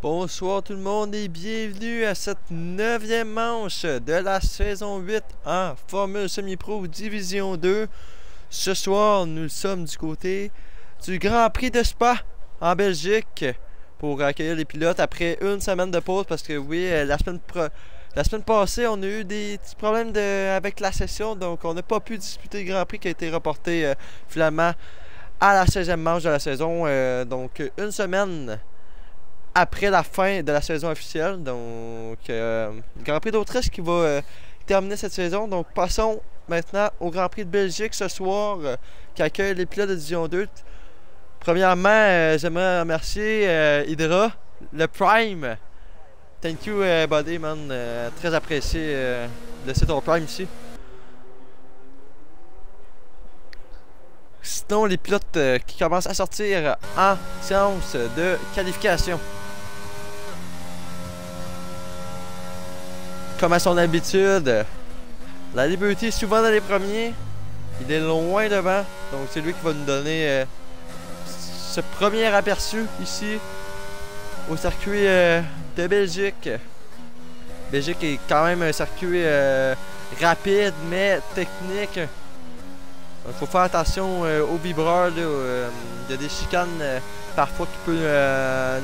Bonsoir tout le monde et bienvenue à cette 9e manche de la saison 8 en Formule Semi-Pro Division 2. Ce soir, nous sommes du côté du Grand Prix de Spa en Belgique pour accueillir les pilotes après une semaine de pause parce que oui, la semaine passée, on a eu des petits problèmes avec la session, donc on n'a pas pu disputer le Grand Prix qui a été reporté finalement à la 16e manche de la saison. Donc une semaine après la fin de la saison officielle. Donc, Grand Prix d'Autriche qui va terminer cette saison. Donc, passons maintenant au Grand Prix de Belgique ce soir qui accueille les pilotes de Division 2. Premièrement, j'aimerais remercier Hydra, le Prime. Thank you, buddy, man. Très apprécié de laisser ton Prime ici. Sinon, les pilotes qui commencent à sortir en séance de qualification. Comme à son habitude, la Liberty est souvent dans les premiers. Il est loin devant. Donc c'est lui qui va nous donner ce premier aperçu ici au circuit de Belgique. Belgique est quand même un circuit rapide mais technique. Il faut faire attention aux vibreurs. Il y a des chicanes parfois qui peuvent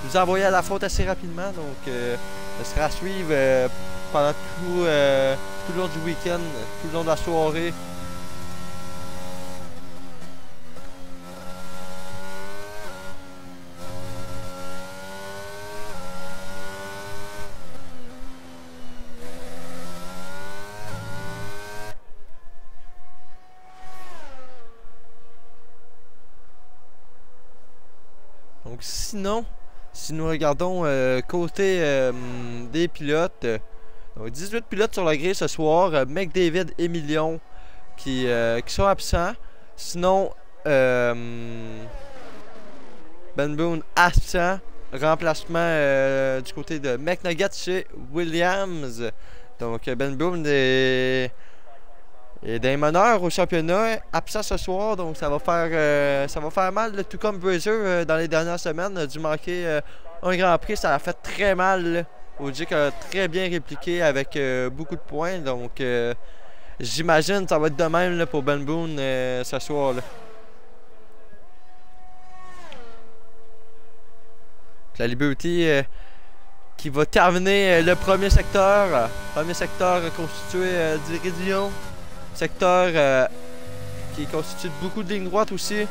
nous envoyer à la faute assez rapidement. Donc ce sera à suivre pendant tout le long du week-end, tout le long de la soirée. Donc sinon, si nous regardons côté des pilotes, donc 18 pilotes sur la grille ce soir, McDavid et Million qui sont absents. Sinon, Ben Boone absent, remplacement du côté de McNugget chez Williams. Donc Ben Boone est d'un meneur au championnat, absent ce soir, donc ça va faire mal, tout comme Brazier dans les dernières semaines a dû manquer un Grand Prix, ça a fait très mal. Là. Ogic a très bien répliqué avec beaucoup de points, donc j'imagine que ça va être de même là, pour Ben Boone ce soir. Là. La Liberty qui va terminer le premier secteur constitué d'Iridion. Secteur qui est constitué de beaucoup de lignes droites aussi.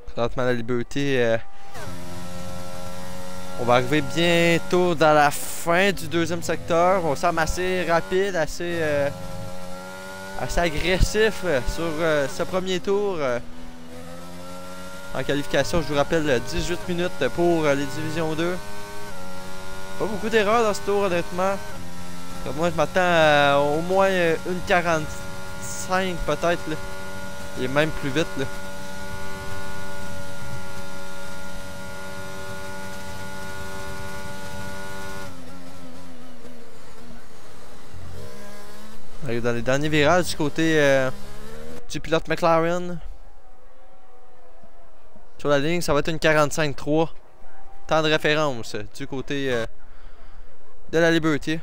Présentement la Liberty. On va arriver bientôt dans la fin du deuxième secteur. On semble assez rapide, assez agressif sur ce premier tour. En qualification, je vous rappelle, 18 minutes pour les divisions 2. Pas beaucoup d'erreurs dans ce tour, honnêtement. Moi, je m'attends à au moins une 45 peut-être. Et même plus vite. Là. Dans les derniers virages du côté du pilote McLaren. Sur la ligne, ça va être une 45-3. Temps de référence du côté de la Liberty.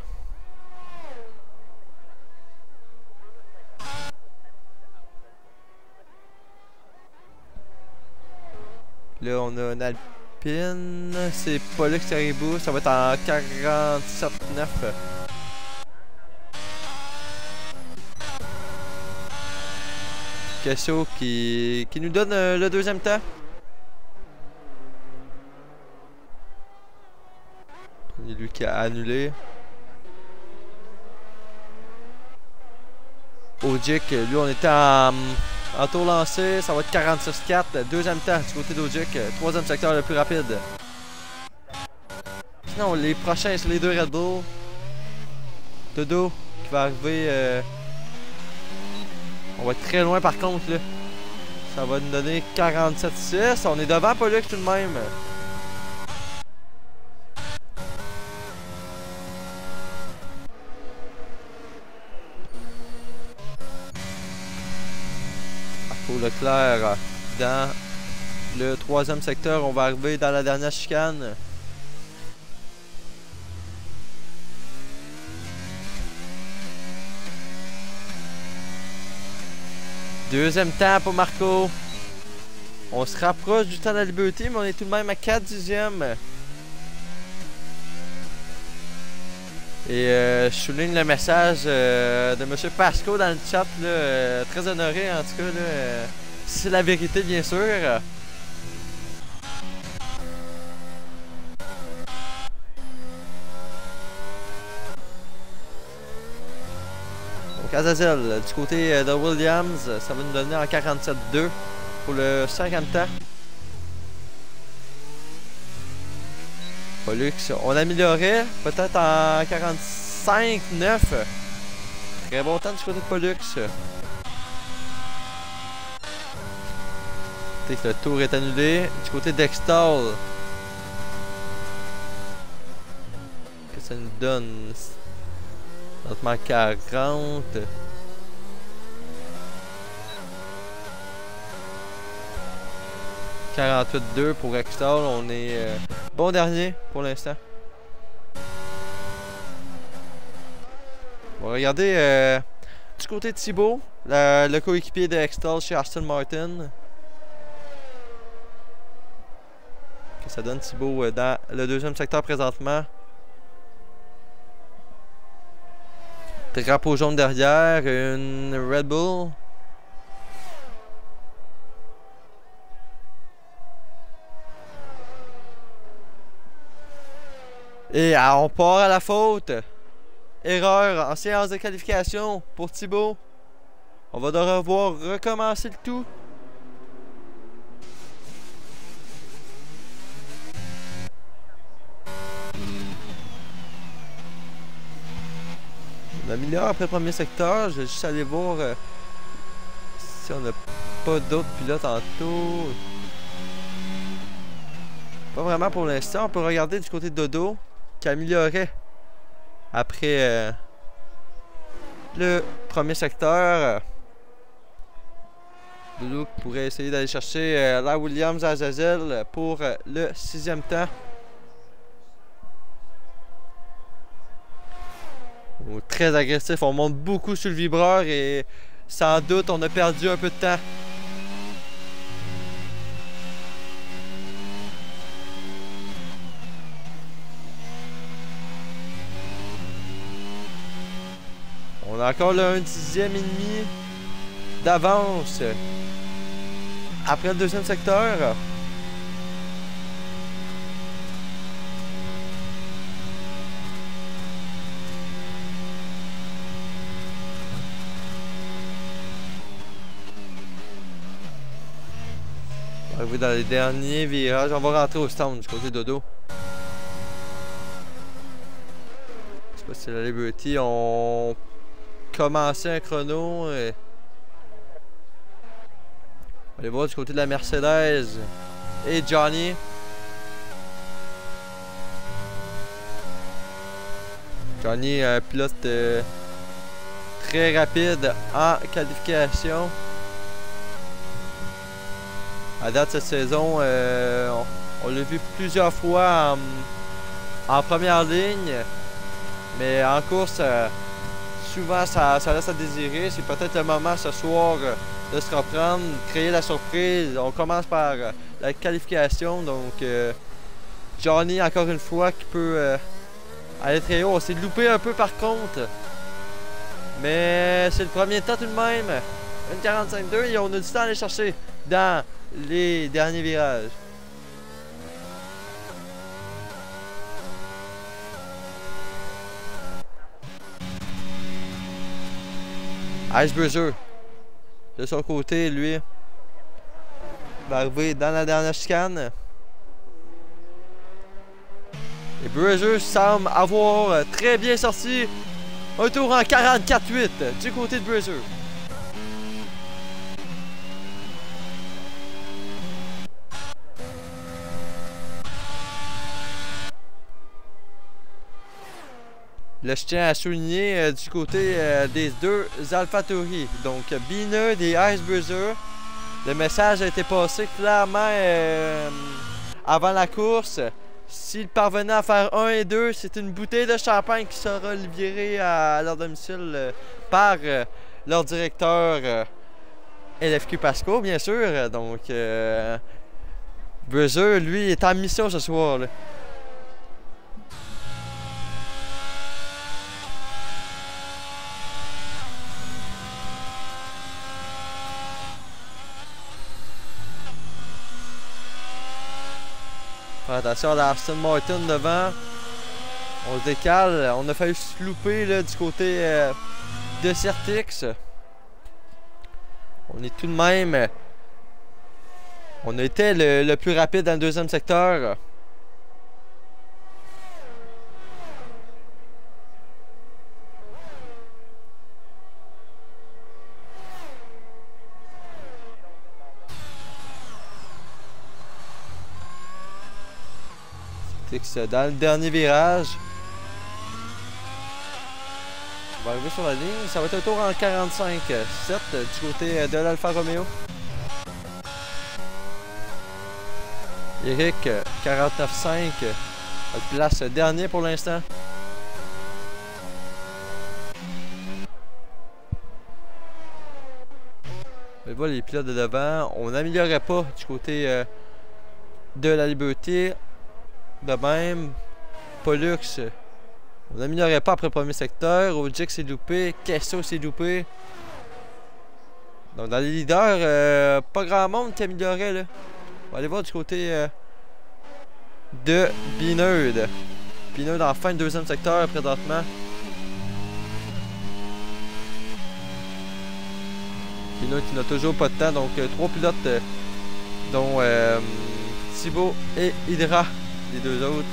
Là, on a une Alpine. C'est pas là que c'est arrivé. Ça va être en 47-9. Cassio qui nous donne le deuxième temps. C'est lui qui a annulé. Ogic, lui on était en tour lancé, ça va être 46-4. Deuxième temps du côté d'Ogic, troisième secteur le plus rapide. Sinon les prochains c'est les deux Red Bull. Dodo qui va arriver On va être très loin par contre là. Ça va nous donner 47,6. On est devant Pollux tout de même. Marco Leclerc dans le 3e secteur. On va arriver dans la dernière chicane. Deuxième temps pour Marco. On se rapproche du temps de la Liberty, mais on est tout de même à 4 dixièmes. Et je souligne le message de M. Pasco dans le chat, là, très honoré en tout cas. C'est la vérité, bien sûr. Donc Azazel, du côté de Williams, ça va nous donner en 47,2 pour le 50 temps. Pollux, on améliorait peut-être en 45,9. Très bon temps du côté de Pollux. Peut-être que le tour est annulé. Du côté d'Extall, que ça nous donne notamment 40. « 48,2 pour Extall. On est bon dernier pour l'instant. On va regarder du côté de Thibaut, le coéquipier de Extall chez Aston Martin. Que ça donne Thibaut dans le 2e secteur présentement. Drapeau jaune derrière, une Red Bull. Et on part à la faute. Erreur en séance de qualification pour Thibaut. On va devoir recommencer le tout. On améliore après le premier secteur. Je vais juste aller voir si on n'a pas d'autres pilotes en tour. Pas vraiment pour l'instant. On peut regarder du côté de Dodo qui améliorait après le premier secteur. Dodo pourrait essayer d'aller chercher la Williams à Azazel pour le 6e temps. Très agressif, on monte beaucoup sur le vibreur et sans doute on a perdu un peu de temps. On a encore là 1 dixième et demi d'avance après le 2e secteur. On va arriver dans les derniers virages. On va rentrer au stand du côté Dodo. Je sais pas si c'est la Liberty. On commençait un chrono. On va aller voir du côté de la Mercedes et Johnny. Johnny, un pilote très rapide en qualification. À date cette saison, on l'a vu plusieurs fois en première ligne, mais en course, souvent ça laisse à désirer. C'est peut-être le moment ce soir de se reprendre, créer la surprise. On commence par la qualification, donc Johnny encore une fois qui peut aller très haut. On s'est loupé un peu par contre, mais c'est le premier temps tout de même. 1,45,2 et on a du temps à aller chercher dans les derniers virages. Icebreaker, de son côté, lui, va arriver dans la dernière chicane. Et Breaker semble avoir très bien sorti un tour en 44,8 du côté de Breaker. Là, je tiens à souligner du côté des deux AlphaTauri, donc Binard et Ice Bruiser, le message a été passé clairement avant la course. S'ils parvenaient à faire 1 et 2, c'est une bouteille de champagne qui sera livrée à leur domicile par leur directeur LFQ Pasco, bien sûr. Donc, Bruiser, lui, est en mission ce soir, là. Attention à la Aston Martin devant. On se décale. On a failli se louper là, du côté de Certix. On est tout de même. On a été le plus rapide dans le deuxième secteur. Dans le dernier virage. On va arriver sur la ligne. Ça va être un tour en 45-7 du côté de l'Alfa Romeo. Eric, 49-5. Elle place dernier pour l'instant. On voit les pilotes de devant. On n'améliorait pas du côté de la Liberté. De même, Pollux, on n'améliorait pas après le premier secteur. Ojix s'est loupé, Kesso s'est loupé. Donc dans les leaders, pas grand monde qui améliorait là. On va aller voir du côté de Binard. Binard en fin de deuxième secteur présentement. Binard qui n'a toujours pas de temps, donc trois pilotes dont Thibaut et Hydra. Les deux autres.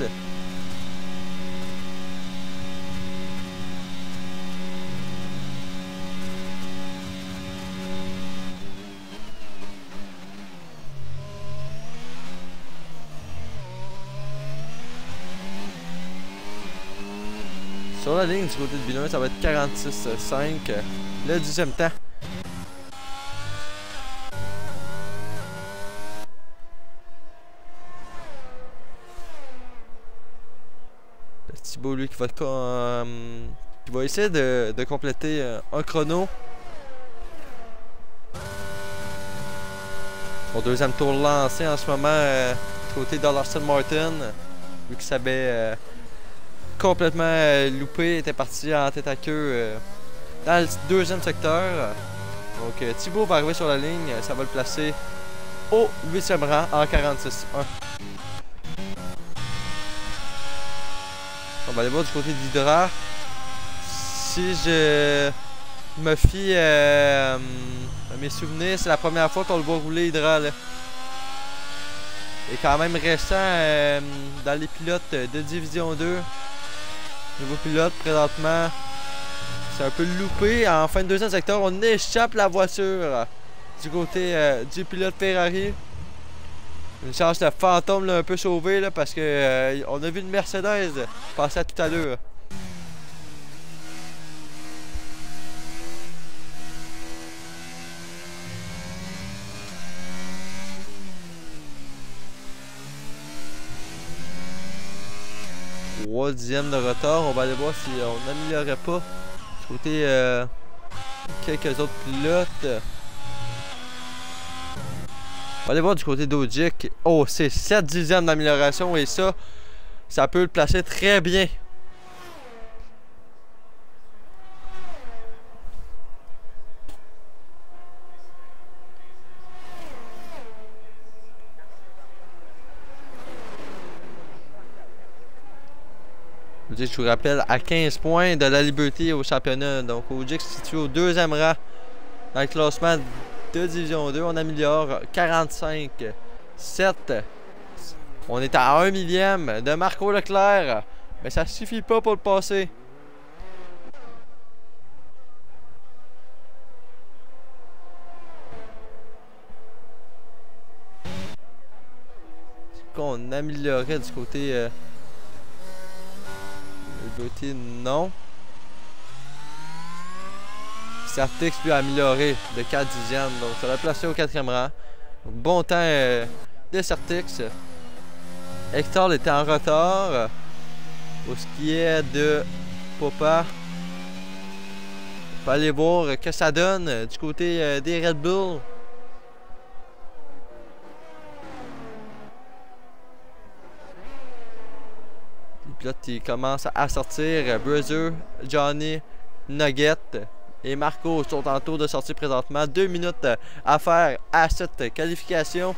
Sur la ligne du côté de Binard, ça va être 46-5 le 10e temps. Thibaut, lui, qui va essayer de compléter un chrono. Son deuxième tour lancé en ce moment du côté de l'Aston Martin. Lui qui s'avait complètement loupé, était parti en tête à queue dans le deuxième secteur. Donc Thibaut va arriver sur la ligne, ça va le placer au 8e rang en 46-1. On va aller voir du côté d'Hydra. Si je me fie à mes souvenirs, c'est la première fois qu'on le voit rouler Hydra. Là. Il est quand même récent dans les pilotes de Division 2. Nouveau pilote présentement. C'est un peu loupé. En fin de deuxième secteur, on échappe la voiture du côté du pilote Ferrari. Une chance de fantôme là, un peu sauvé là, parce que on a vu une Mercedes passer à tout à l'heure. Troisième de retard, on va aller voir si on n'améliorerait pas du côté quelques autres pilotes. On va aller voir du côté d'Ojix. Oh, c'est 7 dixièmes d'amélioration et ça peut le placer très bien. Ojix, je vous rappelle, à 15 points de la Liberté au championnat. Donc Ojix situé au 2e rang dans le classement de Division 2, on améliore 45-7. On est à 1 millième de Marco Leclerc, mais ça suffit pas pour le passer. Est-ce qu'on améliorerait du côté Liberté? Non. Certix lui a amélioré de 4 dixièmes, donc ça l'a placé au 4e rang. Bon temps de Certix. Hector était en retard. Pour ce qui est de Popa, on peut aller voir que ça donne du côté des Red Bull. Les pilotes qui commencent à sortir. Bruiser, Johnny, Nugget et Marco sont en tour de sortie présentement. 2 minutes à faire à cette qualification.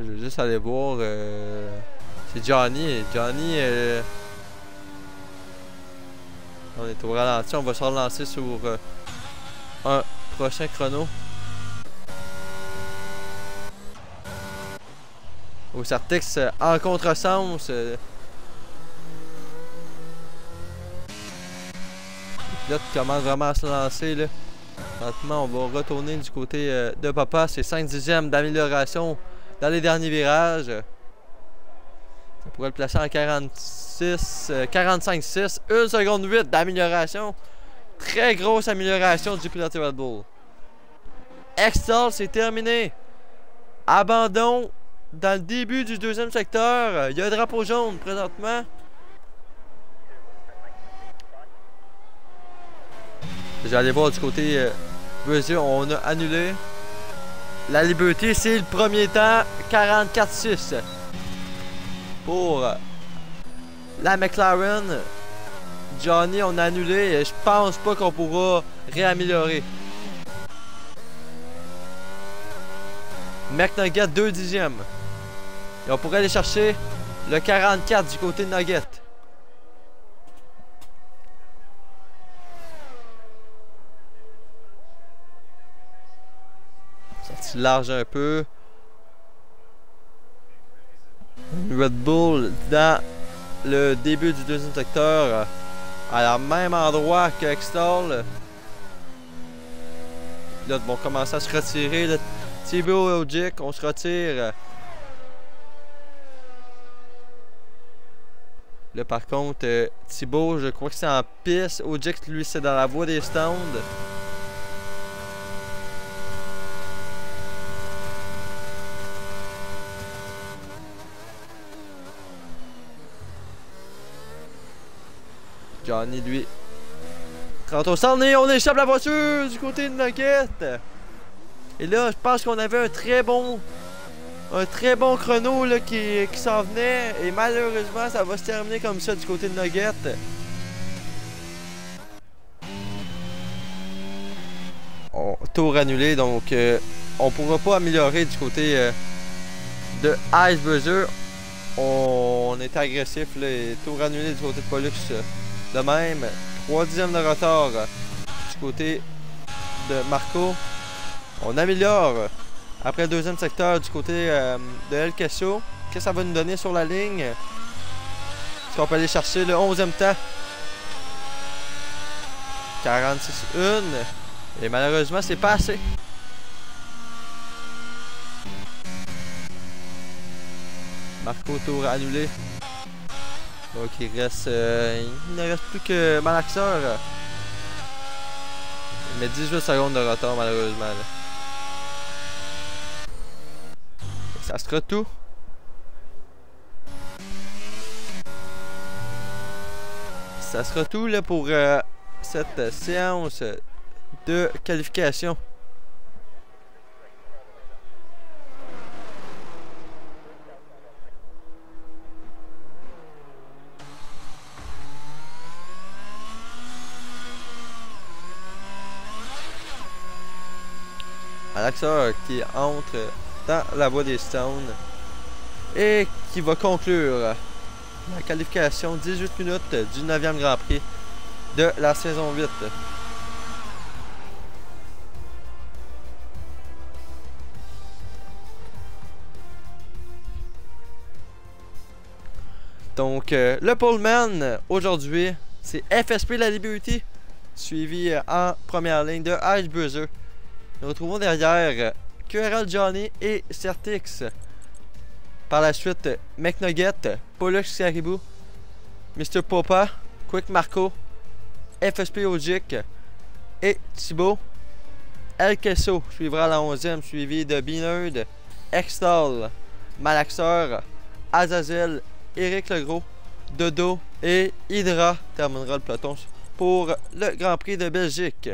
Je vais juste aller voir. C'est Johnny. Johnny. On est au ralenti. On va se relancer sur un prochain chrono. Au Certix en contresens. Les pilotes commencent vraiment à se lancer là. Maintenant, on va retourner du côté de Papa. C'est 5 dixièmes d'amélioration dans les derniers virages. Ça pourrait le placer en 45-6. 1 seconde 8 d'amélioration. Très grosse amélioration du pilote Red Bull. Extol, c'est terminé. Abandon dans le début du 2e secteur. Il y a un drapeau jaune présentement. Je vais aller voir du côté Brésil. On a annulé. La Liberté, c'est le premier temps, 44-6 pour la McLaren. Johnny, on a annulé. Je pense pas qu'on pourra réaméliorer. McNugget, 2 dixièmes. Et on pourrait aller chercher le 44 du côté de Nugget. Sorti large un peu. Red Bull dans le début du 2e secteur à la même endroit que Extol. Là, vont commencer à se retirer. Le Thibaut et Ogic, on se retire. Là, par contre, Thibaut, je crois que c'est en piste. Ogic, lui, c'est dans la voie des stands. Johnny, lui, rentre au stand et on échappe la voiture du côté de Nugget. Et là, je pense qu'on avait un très bon chrono là, qui s'en venait. Et malheureusement, ça va se terminer comme ça du côté de Nugget. Tour annulé, donc on pourra pas améliorer du côté de Ice Bruiser. On est agressif là, et tour annulé du côté de Pollux. De même, 3 dixièmes de retard du côté de Marco. On améliore après le 2e secteur du côté de El Queso. Qu'est-ce que ça va nous donner sur la ligne? Est-ce qu'on peut aller chercher le 11e temps? 46-1. Et malheureusement, c'est pas assez. Marco, tour annulé. Donc il ne reste plus que Malaxeur. Il met 18 secondes de retard malheureusement. Là. Ça sera tout. Ça sera tout là, pour cette séance de qualification. Malaxeur qui entre dans la voie des stands et qui va conclure la qualification 18 minutes du 9e Grand Prix de la saison 8. Donc le poleman aujourd'hui c'est FSP La Liberty, suivi en première ligne de Ice Bruiser Nous retrouvons derrière QRL Johnny et Certix. Par la suite, McNugget, Pollux Caribou, Mr. Popa, Quick Marco, FSP Ogic et Thibaut. El Queso suivra la 11e, suivi de Beanerd, Extol, Malaxeur, Azazel, Eric Legros, Dodo et Hydra terminera le peloton pour le Grand Prix de Belgique.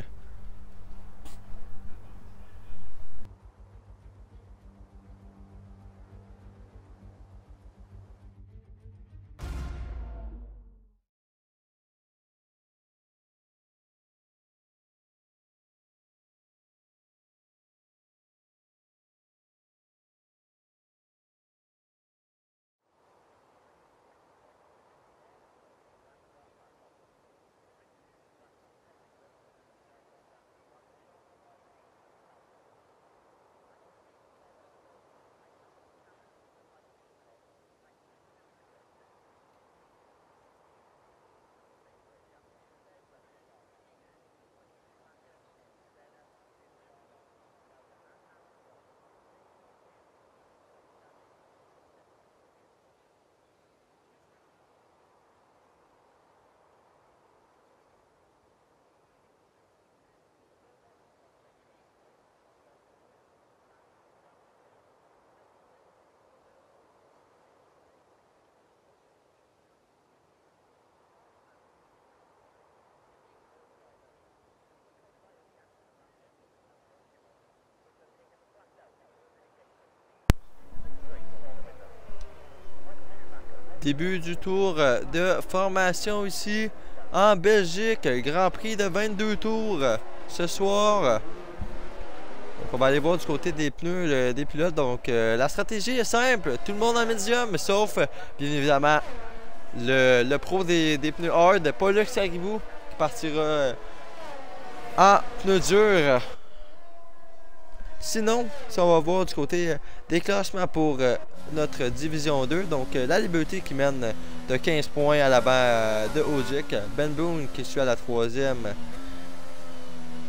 Début du tour de formation ici en Belgique. Grand Prix de 22 tours ce soir. Donc on va aller voir du côté des pneus des pilotes. Donc la stratégie est simple. Tout le monde en médium, sauf bien évidemment le pro des pneus hard, Pollux Caribou, qui partira en pneus durs. Sinon, si on va voir du côté des classements pour notre division 2, donc la Liberté qui mène de 15 points à l'avant de Ogic, Ben Boone qui suit à la 3e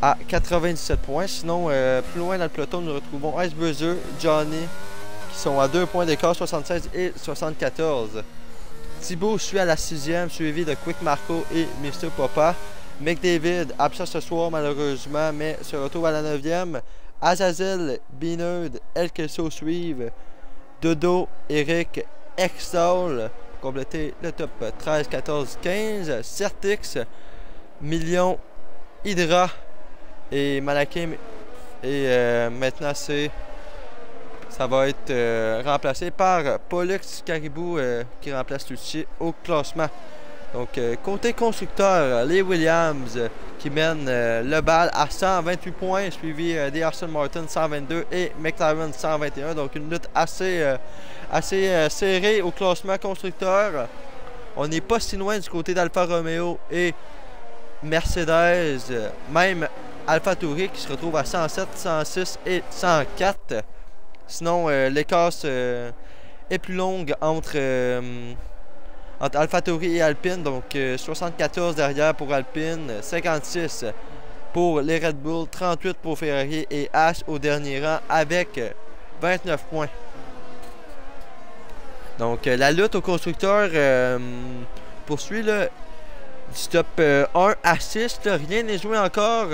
à 97 points. Sinon, plus loin dans le peloton, nous retrouvons Ice Bruiser, Johnny qui sont à 2 points d'écart, 76 et 74. Thibaut suit à la 6e, suivi de Quick Marco et Mr. Popa. McDavid, absent ce soir malheureusement, mais se retrouve à la 9e. Azazel, Beanerd, El Queso suivent. Dodo, Eric, Extol pour compléter le top 13, 14, 15. Certix, Million, Hydra et Malakim. Et maintenant ça va être remplacé par Pollux Caribou qui remplace Lucci au classement. Donc, côté constructeur, les Williams qui mènent le bal à 128 points, suivi des Aston Martin 122 et McLaren 121. Donc, une lutte assez serrée au classement constructeur. On n'est pas si loin du côté d'Alfa Romeo et Mercedes, même Alpha Tauri qui se retrouve à 107, 106 et 104. Sinon, l'écart est plus longue entre AlphaTauri et Alpine, donc 74 derrière pour Alpine, 56 pour les Red Bull, 38 pour Ferrari et Haas au dernier rang avec 29 points. Donc la lutte au constructeur poursuit là, du top 1 à 6, là, rien n'est joué encore.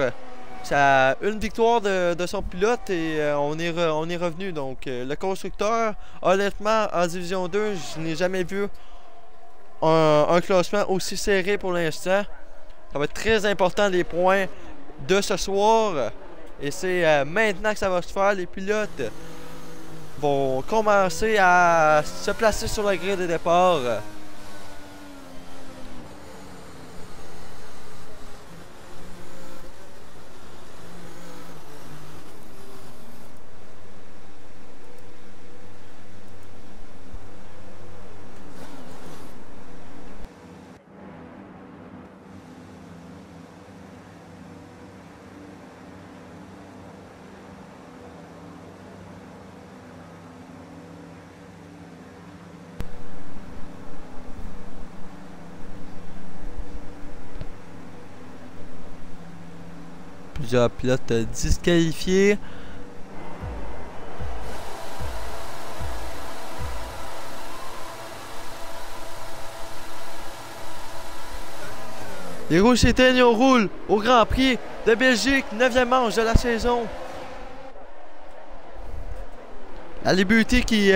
Ça a une victoire de son pilote et on est revenu. Donc le constructeur, honnêtement, en Division 2, je n'ai jamais vu un classement aussi serré pour l'instant. Ça va être très important les points de ce soir. Et c'est maintenant que ça va se faire. Les pilotes vont commencer à se placer sur la grille de départ. Plusieurs pilotes disqualifiés. Les rouges s'éteignent, on roule au Grand Prix de Belgique, 9e manche de la saison. La Liberty qui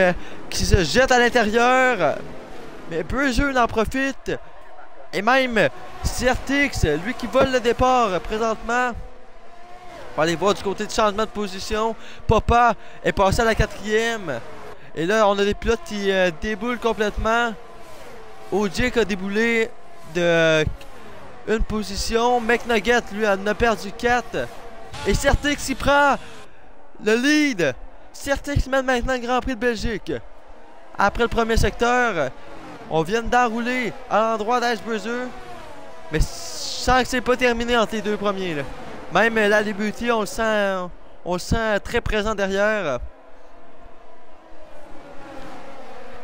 se jette à l'intérieur, mais Brazzer en profite. Et même CRTX, lui qui vole le départ présentement. On va aller voir du côté du changement de position. Papa est passé à la 4e. Et là, on a des pilotes qui déboulent complètement. OJ a déboulé de une position. McNugget, lui, en a perdu 4. Et CRTX, il prend le lead. CRTX mène maintenant le Grand Prix de Belgique. Après le premier secteur, on vient d'enrouler à l'endroit d'Ice Brazzer. Mais sans que c'est pas terminé entre les deux premiers. Là. Même la Liberty, on le sent très présent derrière.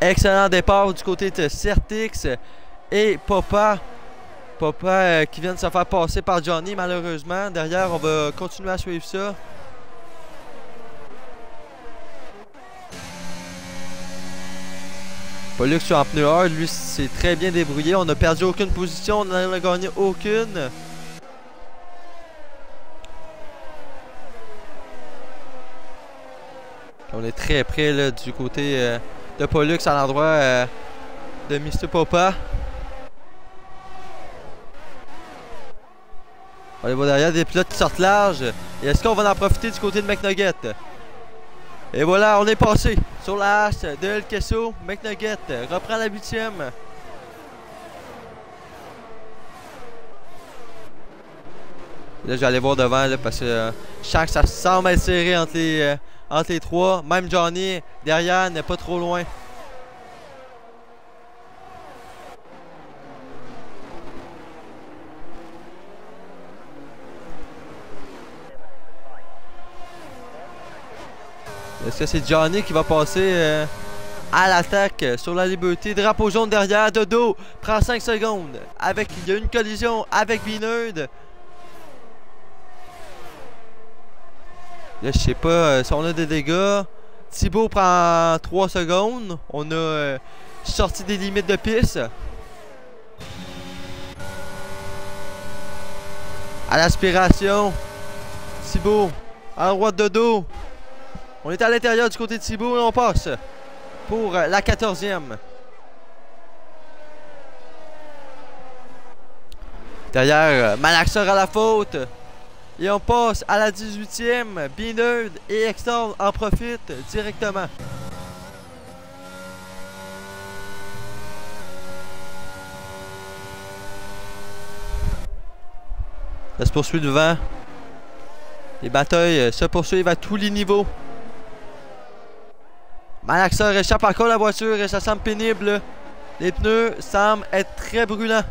Excellent départ du côté de CRTX et Papa. Papa qui vient de se faire passer par Johnny malheureusement. Derrière, on va continuer à suivre ça. Pollux sur en pneu hard, lui s'est très bien débrouillé. On n'a perdu aucune position, on n'en a gagné aucune. On est très près là, du côté de Pollux à l'endroit de Mr. Papa. On les voit derrière, des pilotes qui sortent large. Et est-ce qu'on va en profiter du côté de McNugget? Et voilà, on est passé sur la hache de El Queso. McNugget reprend la 8e. Là, je vais aller voir devant là, parce que je sens que ça semble être serré entre les trois. Même Johnny, derrière, n'est pas trop loin. Est-ce que c'est Johnny qui va passer à l'attaque sur la Liberty? Drapeau jaune derrière, Dodo prend 5 secondes. Il y a une collision avec B-Nerd. Là, je sais pas si on a des dégâts. Thibaut prend 3 secondes. On a sorti des limites de piste. À l'aspiration. Thibaut à droite de Dodo. On est à l'intérieur du côté de Thibaut et on passe pour la 14e. Derrière, Malaxer à la faute. Et on passe à la 18e. B-Nerd et Extol en profitent directement. Ça se poursuit devant. Les batailles se poursuivent à tous les niveaux. Malaxer échappe encore la voiture et ça semble pénible. Les pneus semblent être très brûlants.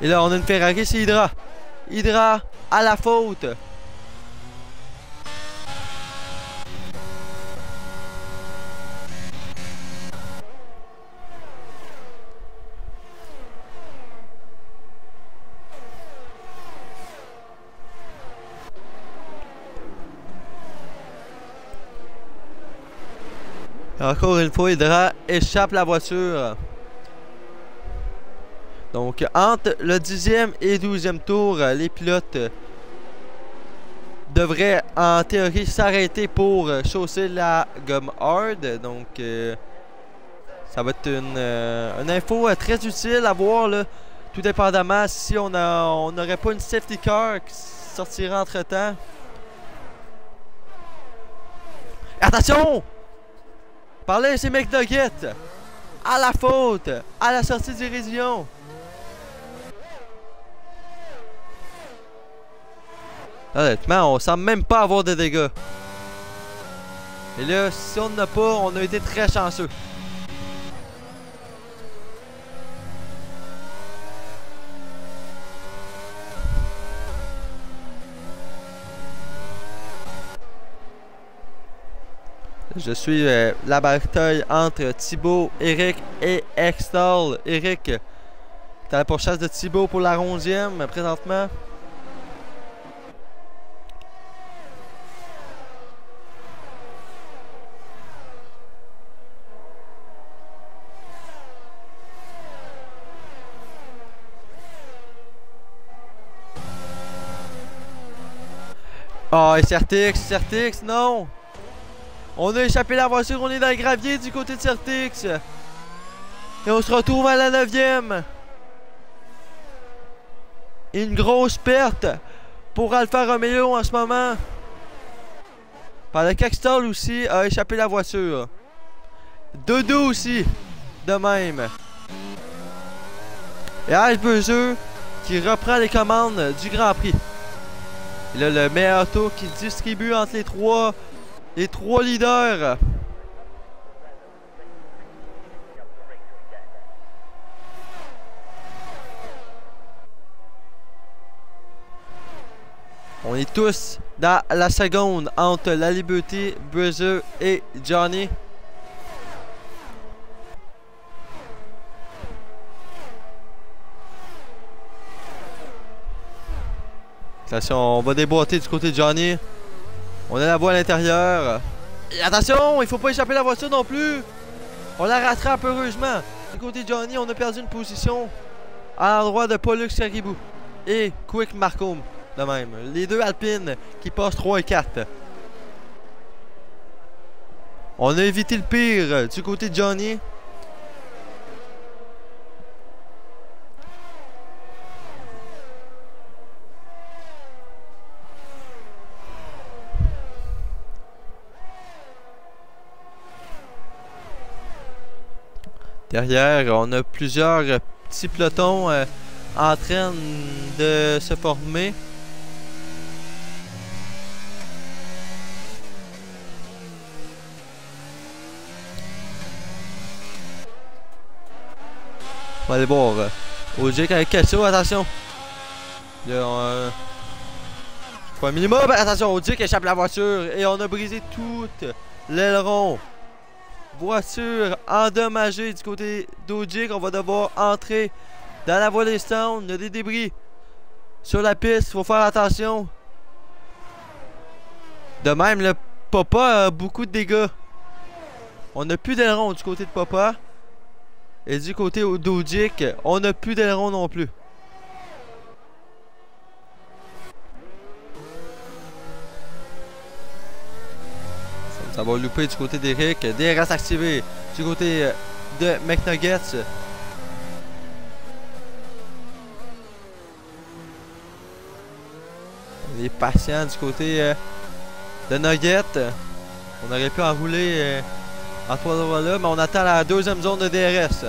Et là, on a une Ferrari, c'est Hydra. Hydra à la faute. Encore une fois, Hydra échappe la voiture. Donc, entre le 10e et 12e tour, les pilotes devraient en théorie s'arrêter pour chausser la gomme hard. Donc, ça va être une info très utile à voir, là, tout dépendamment si on n'aurait pas une safety car qui sortira entre temps. Attention! Parlez, c'est McNugget! À la faute! À la sortie d'Iridion! Honnêtement, on semble même pas avoir de dégâts. Et là, si on n'en a pas, on a été très chanceux. Je suis la bataille entre Thibaut, Eric et Extol. Eric T'as la pourchasse de Thibaut pour la 11e présentement. Oh, et Certix, non! On a échappé la voiture, on est dans le gravier du côté de Certix. Et on se retrouve à la 9e. Une grosse perte pour Alfa Romeo en ce moment. Par le Caxtol aussi a échappé la voiture. Dodo aussi, de même. Et Ashbuzzer qui reprend les commandes du Grand Prix. Et là, le meilleur tour qui distribue entre les trois leaders. On est tous dans la seconde entre la Liberty, Buzzer et Johnny. Attention, on va déboîter du côté de Johnny. On a la voie à l'intérieur. Et attention, il faut pas échapper la voiture non plus. On la rattrape heureusement. Du côté de Johnny, on a perdu une position à l'endroit de Pollux Caribou et Quick Marcum de même. Les deux Alpines qui passent 3 et 4. On a évité le pire du côté de Johnny. Derrière, on a plusieurs petits pelotons en train de se former. On va aller voir. Ojik avec Kesso, attention. Là, pas un minimum. Attention, Ojik échappe la voiture et on a brisé tout l'aileron. Voiture endommagée du côté d'Ojik. On va devoir entrer dans la voie des stands. Il y a des débris sur la piste. Il faut faire attention. De même, le Papa a beaucoup de dégâts. On n'a plus d'aileron du côté de Papa. Et du côté d'Ojik, on n'a plus d'aileron non plus. Ça va louper du côté d'Eric. DRS activé du côté de McNuggets. On est patient du côté de Nugget. On aurait pu enrouler en 3 endroits là, mais on attend la deuxième zone de DRS.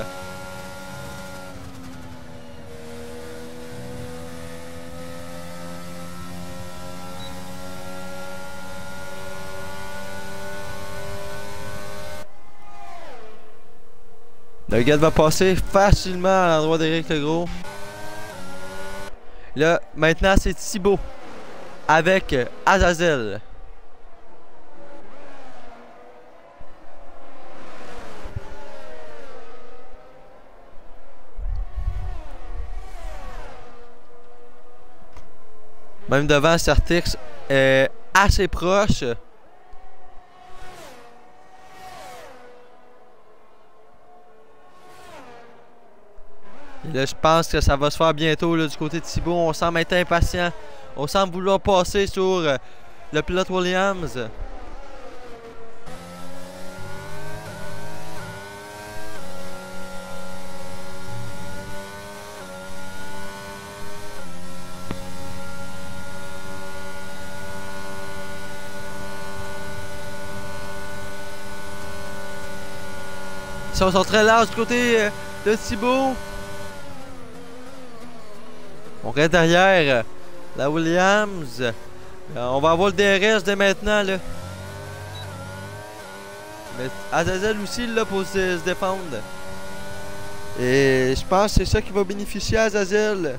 Nugget va passer facilement à l'endroit d'Eric Legros. Là, maintenant, c'est Thibaut avec Azazel. Même devant, Certix est assez proche. Et là, je pense que ça va se faire bientôt là, du côté de Thibaut. On semble être impatient. On semble vouloir passer sur le pilote Williams. Ils sont très larges du côté de Thibaut. On reste derrière la Williams. On va avoir le DRS dès maintenant. Là. Mais Azazel aussi là pour se défendre. Et je pense que c'est ça qui va bénéficier à Azazel.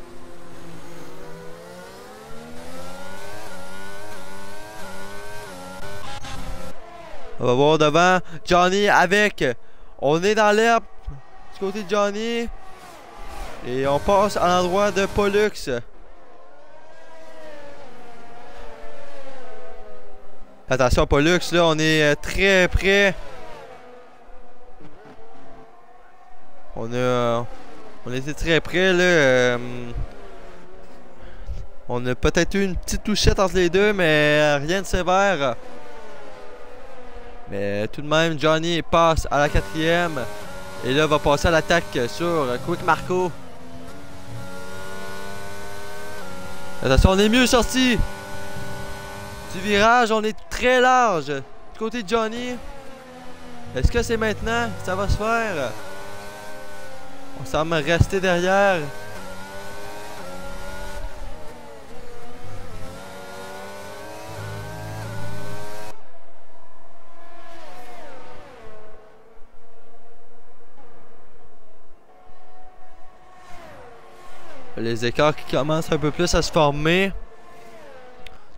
On va voir devant Johnny avec. On est dans l'herbe du côté de Johnny. Et on passe à l'endroit de Pollux. Attention Pollux, là, on est très près. On était très près, là. On a peut-être eu une petite touchette entre les deux, mais rien de sévère. Mais tout de même, Johnny passe à la 4e. Et là, va passer à l'attaque sur Quick Marco. Attention, on est mieux sorti du virage. On est très large du côté de Johnny. Est-ce que c'est maintenant que ça va se faire? On semble rester derrière. Les écarts qui commencent un peu plus à se former.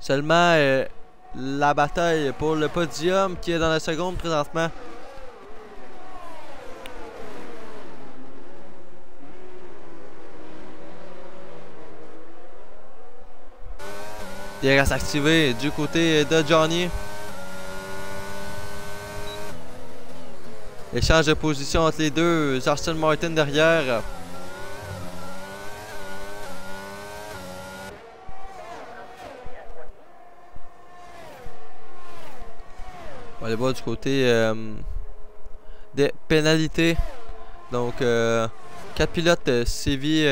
Seulement la bataille pour le podium qui est dans la seconde présentement. DRS activé du côté de Johnny. Échange de position entre les deux. Aston Martin derrière. On va aller voir du côté des pénalités. Donc 4 pilotes sévis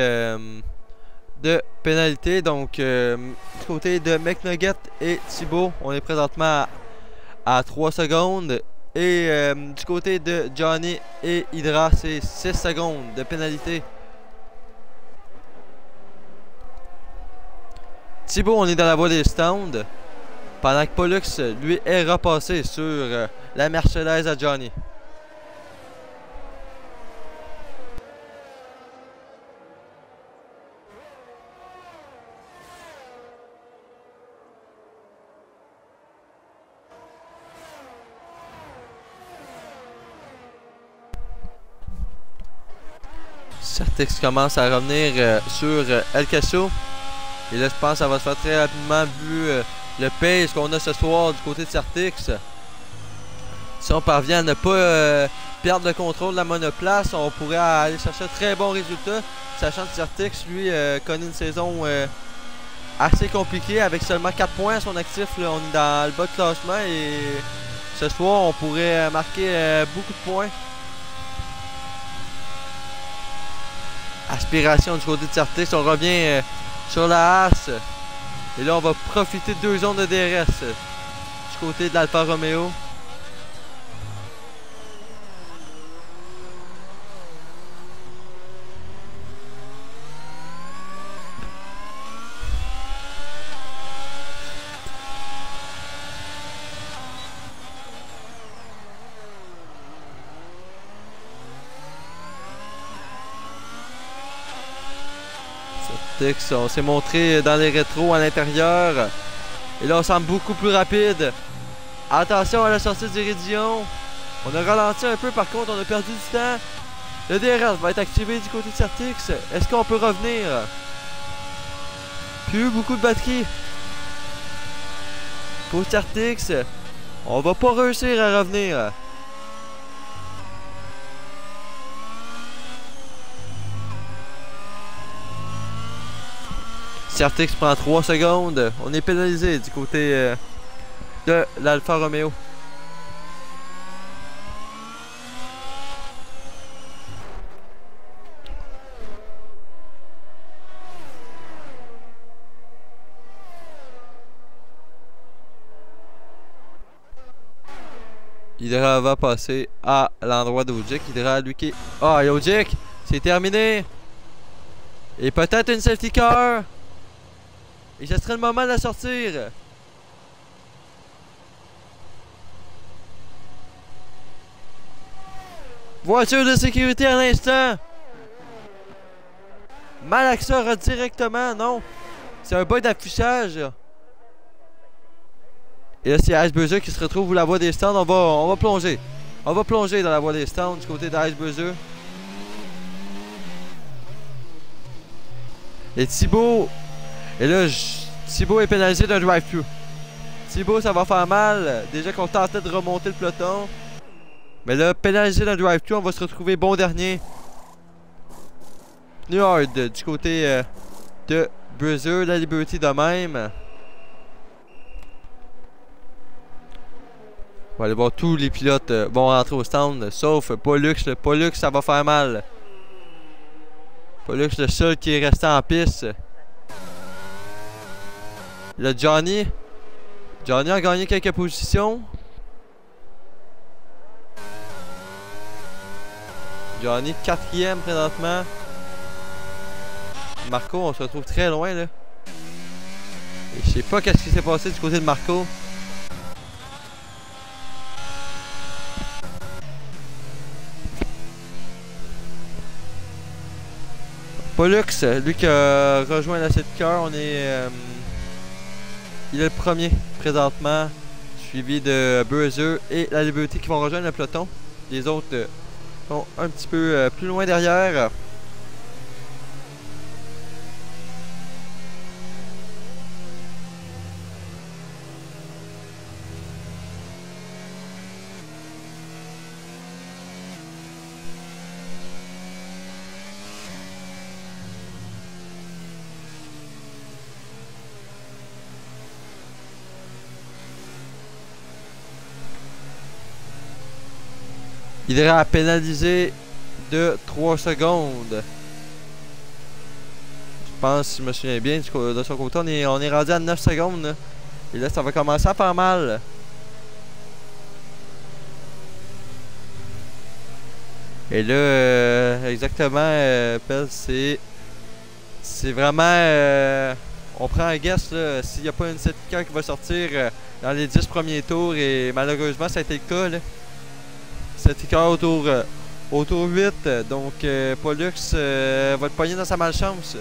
de pénalité. Donc du côté de McNugget et Thibaut, on est présentement à 3 secondes. Et du côté de Johnny et Hydra, c'est 6 secondes de pénalité. Thibaut, on est dans la voie des stands. Pendant que Pollux, lui, est repassé sur la Mercedes à Johnny. Certix commence à revenir sur El Caso. Et là, je pense que ça va se faire très rapidement vu le pace qu'on a ce soir du côté de Certix. Si on parvient à ne pas perdre le contrôle de la monoplace, on pourrait aller chercher un très bon résultat. Sachant que Certix, lui, connaît une saison assez compliquée avec seulement 4 points à son actif. Là, on est dans le bas de classement et ce soir, on pourrait marquer beaucoup de points. Aspiration du côté de Certix, on revient sur la Haas. Et là, on va profiter de 2 zones de DRS du côté de l'Alfa Romeo. On s'est montré dans les rétros à l'intérieur. Et là, on semble beaucoup plus rapide. Attention à la sortie d'Iridion. On a ralenti un peu, par contre, on a perdu du temps. Le DRS va être activé du côté de Certix. Est-ce qu'on peut revenir? Plus beaucoup de batterie. Pour Certix, on va pas réussir à revenir. Certix prend 3 secondes. On est pénalisé du côté de l'Alfa Romeo. Hydra va passer à l'endroit d'Ojik. Hydra, lui qui... Ah, Ojik, c'est terminé. Et peut-être une safety car. Et ce serait le moment de la sortir. Voiture de sécurité à l'instant. Malaxa directement, non. C'est un bug d'affichage. Et là, c'est Icebuzzer qui se retrouve où la voie des stands. On va plonger. On va plonger dans la voie des stands du côté d'Icebuzzer. Et Thibaut. Et là, Thibaut est pénalisé d'un drive-thru. Thibaut, ça va faire mal. Déjà qu'on tentait de remonter le peloton. Mais là, pénalisé d'un drive-thru, on va se retrouver bon dernier. New Hard du côté de Bruiser, la Liberty de même. On va aller voir tous les pilotes vont rentrer au stand, sauf Pollux. Pollux, ça va faire mal. Pollux, le seul qui est resté en piste. Le Johnny. Johnny a gagné quelques positions. Johnny, 4e présentement. Marco, on se retrouve très loin là. Et je sais pas qu'est-ce qui s'est passé du côté de Marco. Pollux, lui qui a rejoint la 7 car, on est. Il est le premier présentement, suivi de Bruiser et la Liberty qui vont rejoindre le peloton. Les autres sont un petit peu plus loin derrière. Il ira à pénaliser de 3 secondes. Je pense, si je me souviens bien, de son côté, on est rendu à 9 secondes. Là. Et là, ça va commencer à faire mal. Et là, exactement, Pell, c'est vraiment... on prend un guess, s'il n'y a pas une 7 car qui va sortir dans les 10 premiers tours. Et malheureusement, ça a été le cas, là. 7 car au tour 8, donc Pollux va être pogné dans sa malchance.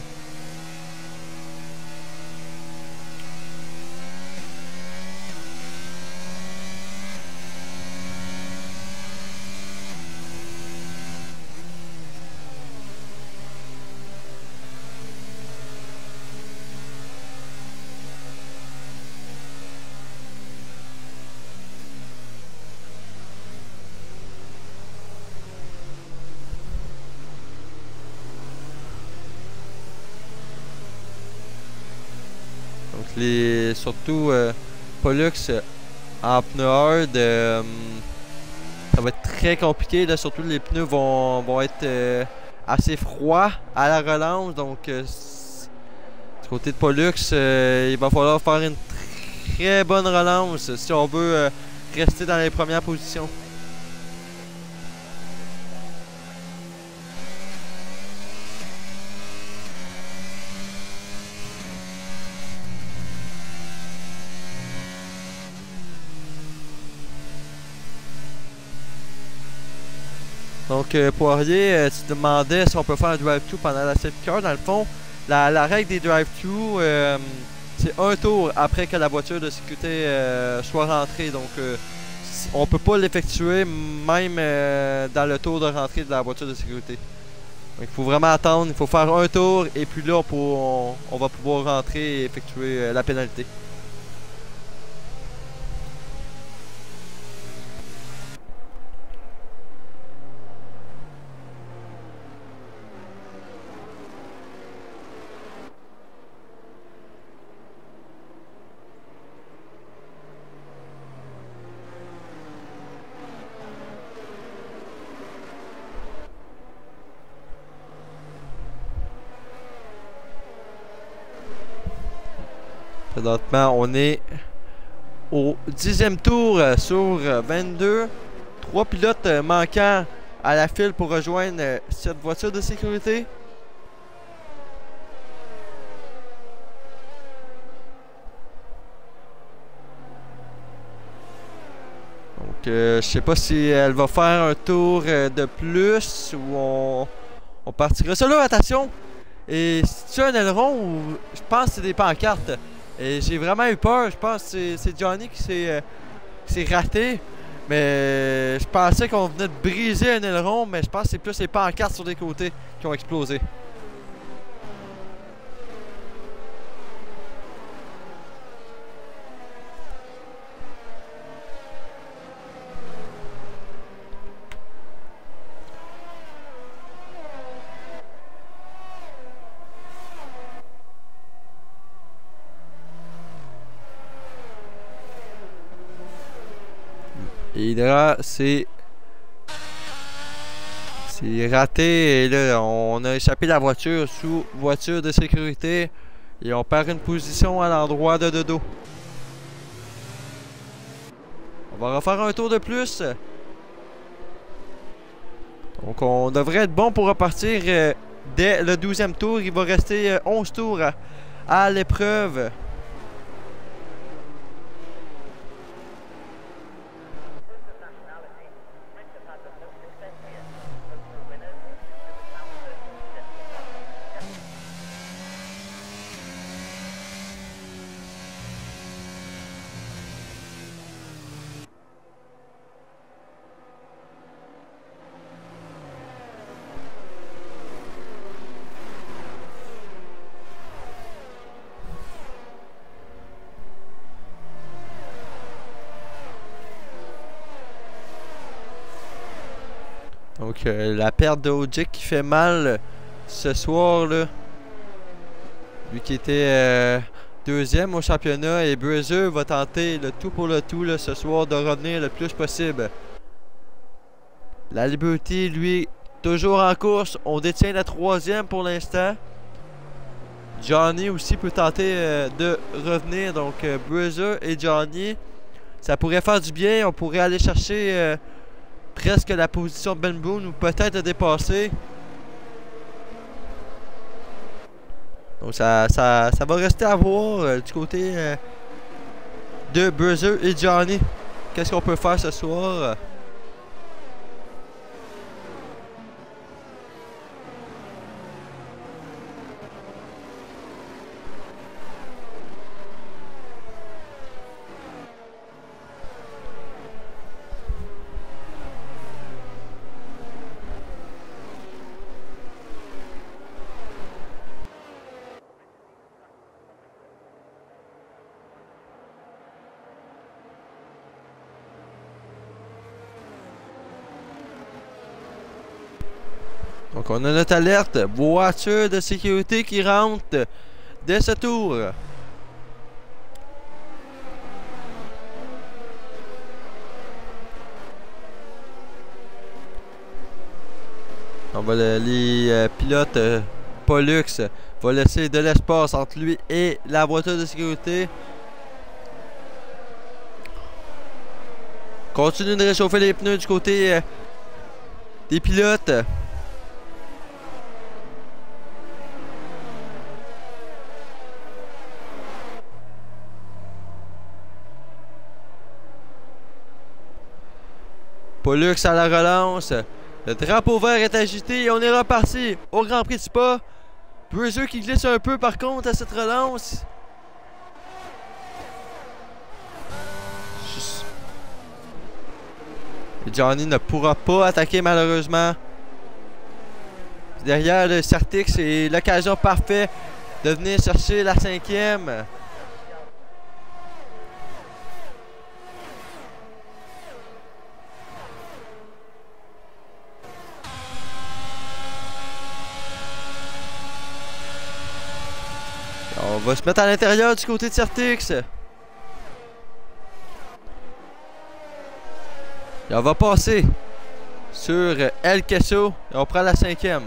Surtout Pollux en pneus hard, ça va être très compliqué. Là, surtout les pneus vont être assez froids à la relance. Donc du côté de Pollux, il va falloir faire une très bonne relance si on veut rester dans les premières positions. Donc Poirier, tu demandais si on peut faire un drive-thru pendant la 7 car. Dans le fond, la règle des drive-thru, c'est un tour après que la voiture de sécurité soit rentrée. Donc on peut pas l'effectuer même dans le tour de rentrée de la voiture de sécurité. Donc il faut vraiment attendre, il faut faire un tour et puis là on va pouvoir rentrer et effectuer la pénalité. Présentement, on est au 10e tour sur 22. 3 pilotes manquants à la file pour rejoindre cette voiture de sécurité. Donc, je sais pas si elle va faire un tour de plus ou on partira. Ça là, attention! Et c'est-tu un aileron ou je pense que c'est des pancartes? Et j'ai vraiment eu peur. Je pense que c'est Johnny qui s'est raté. Mais je pensais qu'on venait de briser un aileron. Mais je pense que c'est plus les pancartes sur les côtés qui ont explosé. Et là, c'est raté. Et là, on a échappé la voiture sous voiture de sécurité. Et on perd une position à l'endroit de dodo. On va refaire un tour de plus. Donc on devrait être bon pour repartir dès le 12e tour. Il va rester 11 tours à l'épreuve. Donc la perte de Ogic qui fait mal ce soir là. Lui qui était deuxième au championnat, et Bruiser va tenter le tout pour le tout là, ce soir, de revenir le plus possible. La Liberty, lui, toujours en course. On détient la 3e pour l'instant. Johnny aussi peut tenter de revenir. Donc Bruiser et Johnny, ça pourrait faire du bien. On pourrait aller chercher presque la position de Ben Boone, ou peut-être le dépasser. Donc ça va rester à voir du côté de Bruiser et Johnny. Qu'est-ce qu'on peut faire ce soir? Donc on a notre alerte, voiture de sécurité qui rentre dès ce tour. On va les pilotes Pollux va laisser de l'espace entre lui et la voiture de sécurité. Continue de réchauffer les pneus du côté des pilotes. Pollux à la relance. Le drapeau vert est agité et on est reparti au Grand Prix de Spa. Bruiser qui glisse un peu par contre à cette relance. Et Johnny ne pourra pas attaquer malheureusement. Derrière le Certix, c'est l'occasion parfaite de venir chercher la 5e. On va se mettre à l'intérieur du côté de Certix. Et on va passer sur El Queso et on prend la 5e.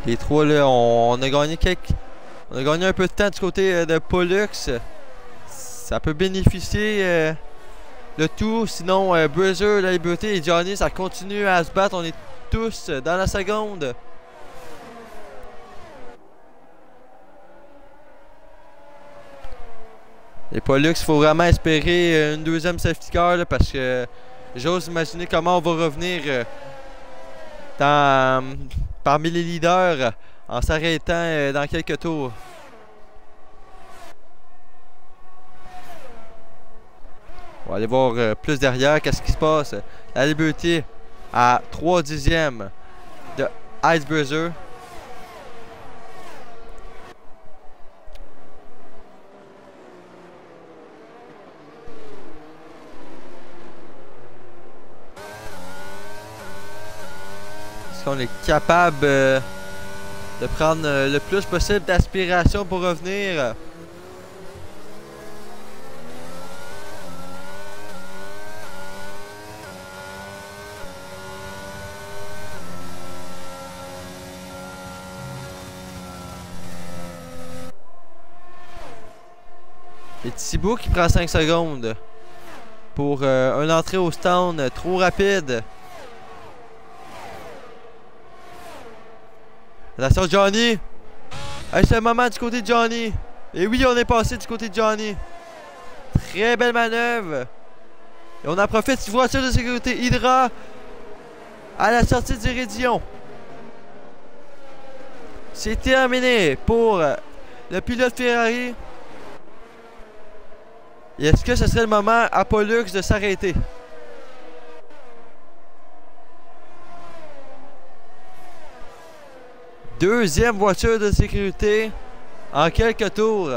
Les trois là, on a gagné on a gagné un peu de temps du côté de Pollux. Ça peut bénéficier le tout. Sinon, Bruiser, la Liberté et Johnny, ça continue à se battre. On est tous dans la seconde. Et Pollux, il faut vraiment espérer une deuxième safety car là, parce que j'ose imaginer comment on va revenir parmi les leaders en s'arrêtant dans quelques tours. On va aller voir plus derrière qu'est-ce qui se passe. La Liberty à 3 dixièmes de Ice Bruiser. qu'on est capable de prendre le plus possible d'aspiration pour revenir. Et Thibaut qui prend 5 secondes pour une entrée au stand trop rapide. Attention Johnny! Hey, c'est le moment du côté de Johnny. Et oui, on est passé du côté de Johnny. Très belle manœuvre. Et on en profite, voiture de sécurité Hydra à la sortie du Rédion. C'est terminé pour le pilote Ferrari. Et est-ce que ce serait le moment à Pollux de s'arrêter? Deuxième voiture de sécurité en quelques tours.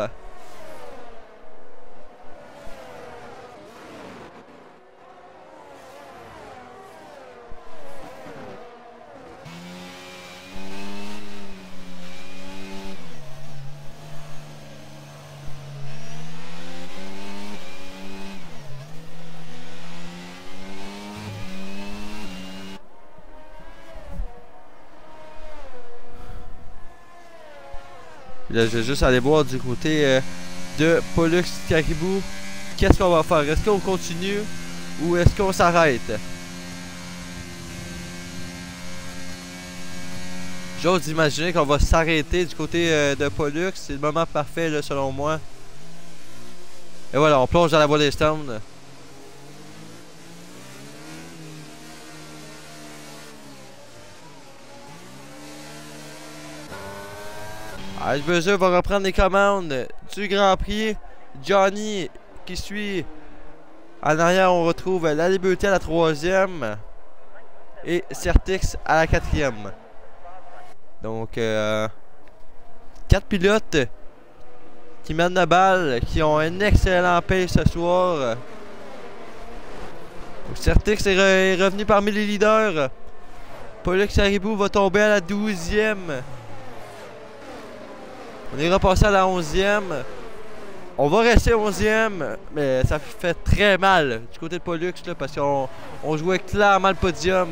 Là, je vais juste aller voir du côté de Pollux Caribou. Qu'est-ce qu'on va faire? Est-ce qu'on continue ou est-ce qu'on s'arrête? J'ose imaginer qu'on va s'arrêter du côté de Pollux. C'est le moment parfait là, selon moi. Et voilà, on plonge dans la voie des stands. HB2 va reprendre les commandes du Grand Prix. Johnny qui suit. En arrière, on retrouve la Liberté à la 3e. Et Certix à la 4e. Donc, 4 pilotes qui mènent la balle, qui ont un excellent pace ce soir. Certix est revenu parmi les leaders. Pollux Caribou va tomber à la 12e. On est repassé à la 11e. On va rester 11e, mais ça fait très mal du côté de Pollux là, parce qu'on jouait clairement le podium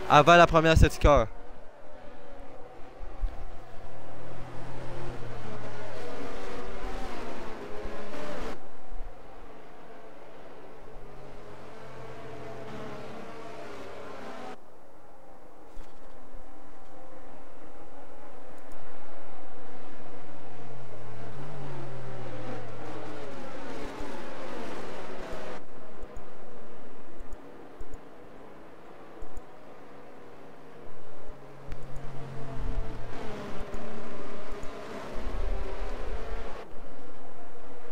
avant la première safety car.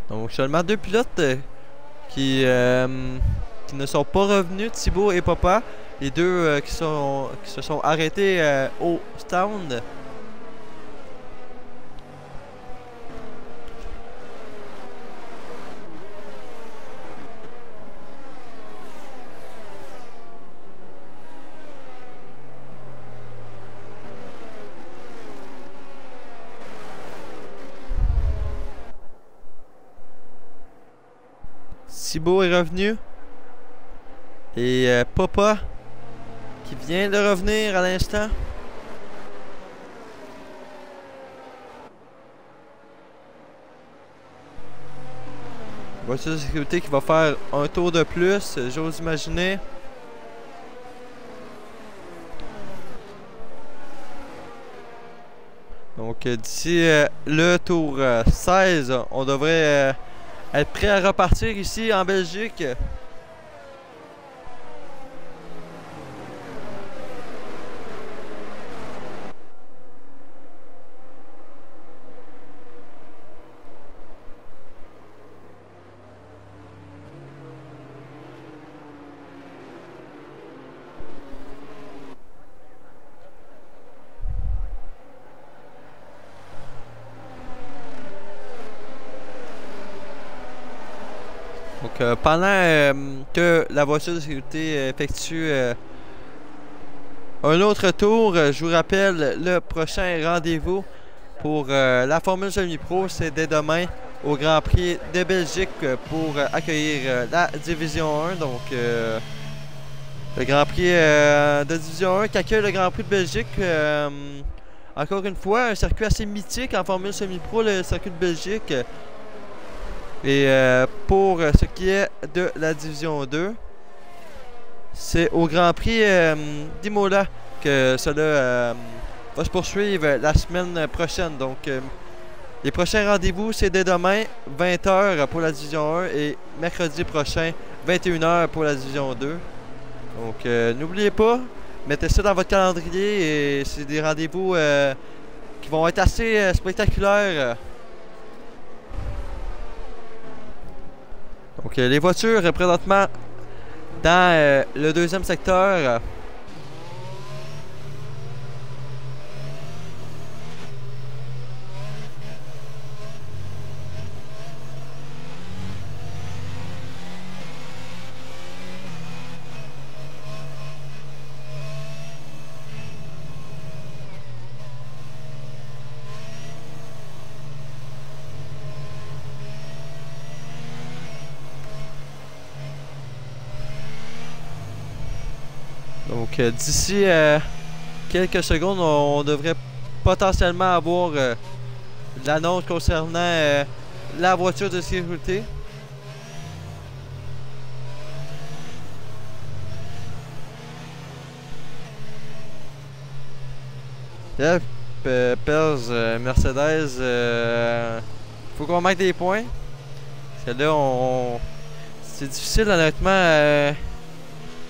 Donc seulement 2 pilotes qui ne sont pas revenus, Thibaut et Papa. Les deux qui se sont arrêtés au stand. Thibaut est revenu. Et Papa qui vient de revenir à l'instant. Voiture de sécurité qui va faire un tour de plus, j'ose imaginer. Donc d'ici le tour 16, on devrait être prêt à repartir ici en Belgique. Donc pendant que la voiture de sécurité effectue un autre tour. Je vous rappelle, le prochain rendez-vous pour la Formule Semi-Pro, c'est dès demain au Grand Prix de Belgique pour accueillir la Division 1. Donc, le Grand Prix de Division 1 qui accueille le Grand Prix de Belgique. Encore une fois, un circuit assez mythique en Formule Semi-Pro, le circuit de Belgique. Et pour ce qui est de la Division 2, c'est au Grand Prix d'Imola que cela va se poursuivre la semaine prochaine. Donc, les prochains rendez-vous, c'est dès demain, 20h pour la Division 1 et mercredi prochain, 21h pour la Division 2. Donc, n'oubliez pas, mettez ça dans votre calendrier et c'est des rendez-vous qui vont être assez spectaculaires. Donc, les voitures présentement dans le deuxième secteur. Donc d'ici quelques secondes, on devrait potentiellement avoir l'annonce concernant la voiture de sécurité. Yep, Pels, Mercedes, faut qu'on marque des points. Parce que là, c'est difficile honnêtement.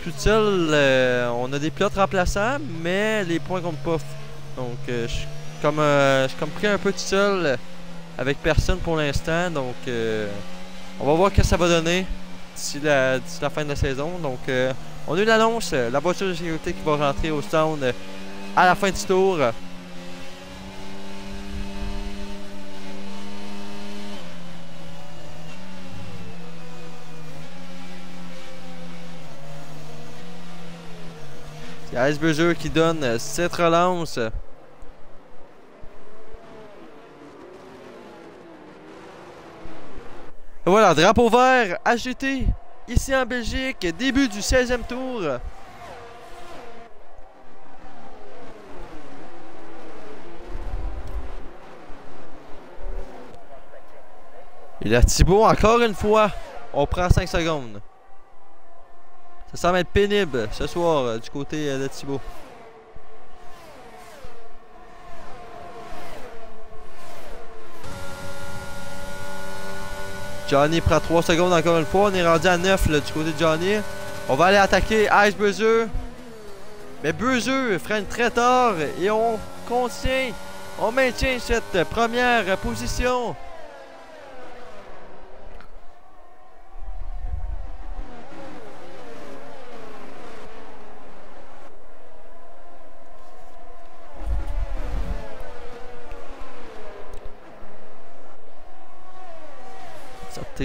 Tout seul, on a des pilotes remplaçants, mais les points comptent pas. Donc, je suis comme pris un peu tout seul avec personne pour l'instant. Donc, on va voir ce que ça va donner d'ici la fin de la saison. Donc, on a eu l'annonce, la voiture de sécurité qui va rentrer au stand à la fin du tour. C'est Iceberger qui donne cette relance. Et voilà, drapeau vert agité ici en Belgique, début du 16e tour. Et là, Thibaut, encore une fois, on prend 5 secondes. Ça semble être pénible ce soir du côté de Thibaut. Johnny prend 3 secondes encore une fois. On est rendu à 9 là, du côté de Johnny. On va aller attaquer Iceberger. Mais Berger freine très tard et on contient, on maintient cette première position.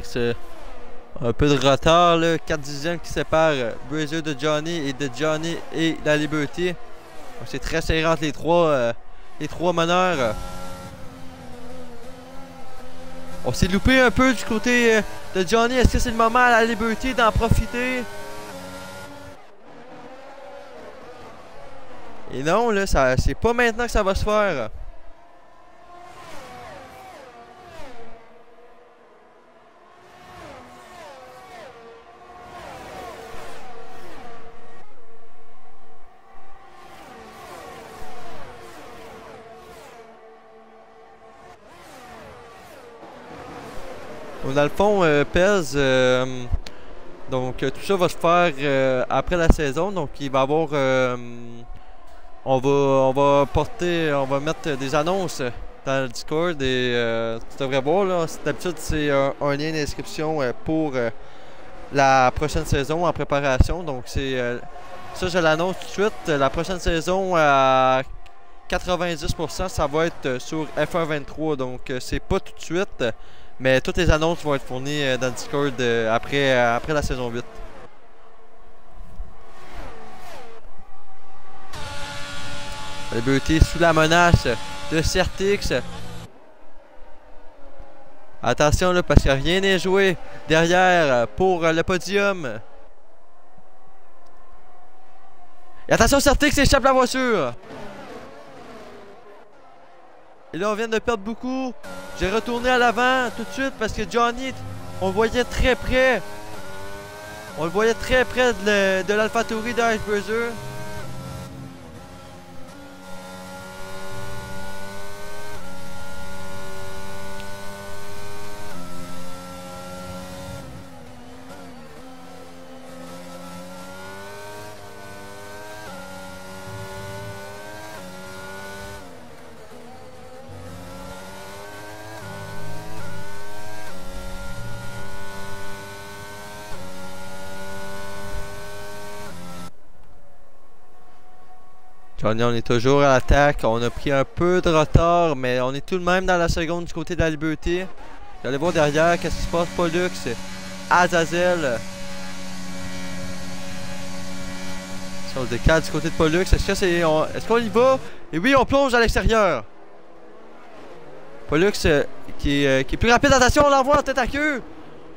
C'est un peu de retard, là, 4 dixièmes qui séparent Berger de Johnny et la Liberty. C'est très serré entre les trois meneurs. On s'est loupé un peu du côté de Johnny. Est-ce que c'est le moment à la Liberty d'en profiter? Et non, là, c'est pas maintenant que ça va se faire. Dans le fond, pèse. Donc tout ça va se faire après la saison. Donc il va y avoir. On va mettre des annonces dans le Discord et tu devrais voir là. D'habitude c'est un lien d'inscription pour la prochaine saison en préparation. Donc c'est ça, je l'annonce tout de suite. La prochaine saison à 90%, ça va être sur F1 23. Donc c'est pas tout de suite. Mais toutes les annonces vont être fournies dans le Discord après la saison 8. LBET sous la menace de Certix. Attention là, parce que rien n'est joué derrière pour le podium. Et attention, Certix échappe la voiture. Et là, on vient de perdre beaucoup. J'ai retourné à l'avant tout de suite parce que Johnny, on le voyait très près. On le voyait très près de l'AlphaTauri de Icebreezer. Johnny, on est toujours à l'attaque. On a pris un peu de retard, mais on est tout de même dans la seconde du côté de la LBET. J'allais voir derrière, qu'est-ce qui se passe? Pollux, Azazel. Si on se décale du côté de Pollux, est-ce qu'on y va? Et oui, on plonge à l'extérieur. Pollux qui est plus rapide. Attention, on l'envoie en tête à queue.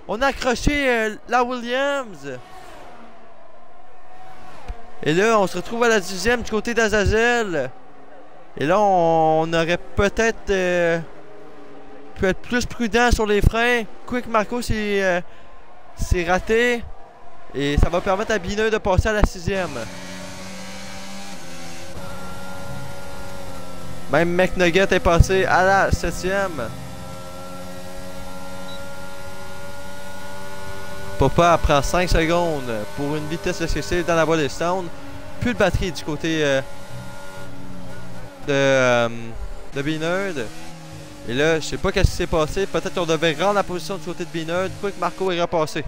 On a accroché la Williams. Et là, on se retrouve à la 10e du côté d'Azazel. Et là, on aurait peut-être pu être plus prudent sur les freins. Quick Marco s'est raté. Et ça va permettre à Bineux de passer à la 6e. Même McNugget est passé à la 7e. Papa prend 5 secondes pour une vitesse excessive dans la voie des Stones. Plus de batterie du côté de Binerd. Et là, je sais pas qu'est-ce qui s'est passé. Peut-être qu'on devait rendre la position du côté de Binerd. Quick Marco est repassé.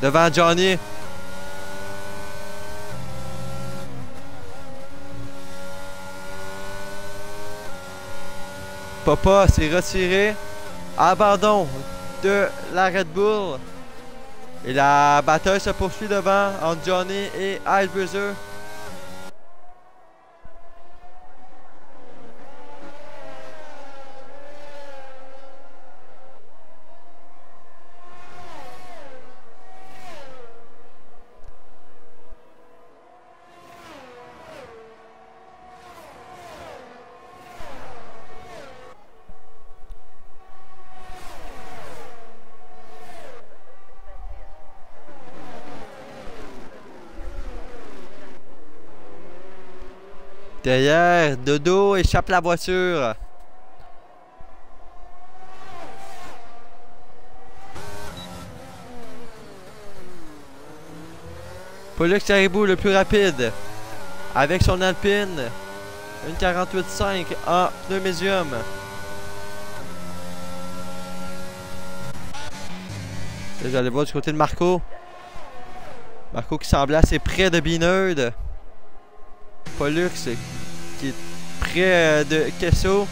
Devant Johnny. Papa s'est retiré. Abandon de la Red Bull. Et la bataille se poursuit devant entre Johnny et Icebreezer. Derrière, Dodo échappe la voiture. Pollux Caribou le plus rapide. Avec son Alpine. Une 48.5 en pneu médium. J'allais voir du côté de Marco. Marco qui semblait assez près de Binerd. Pollux qui est près de Kesso.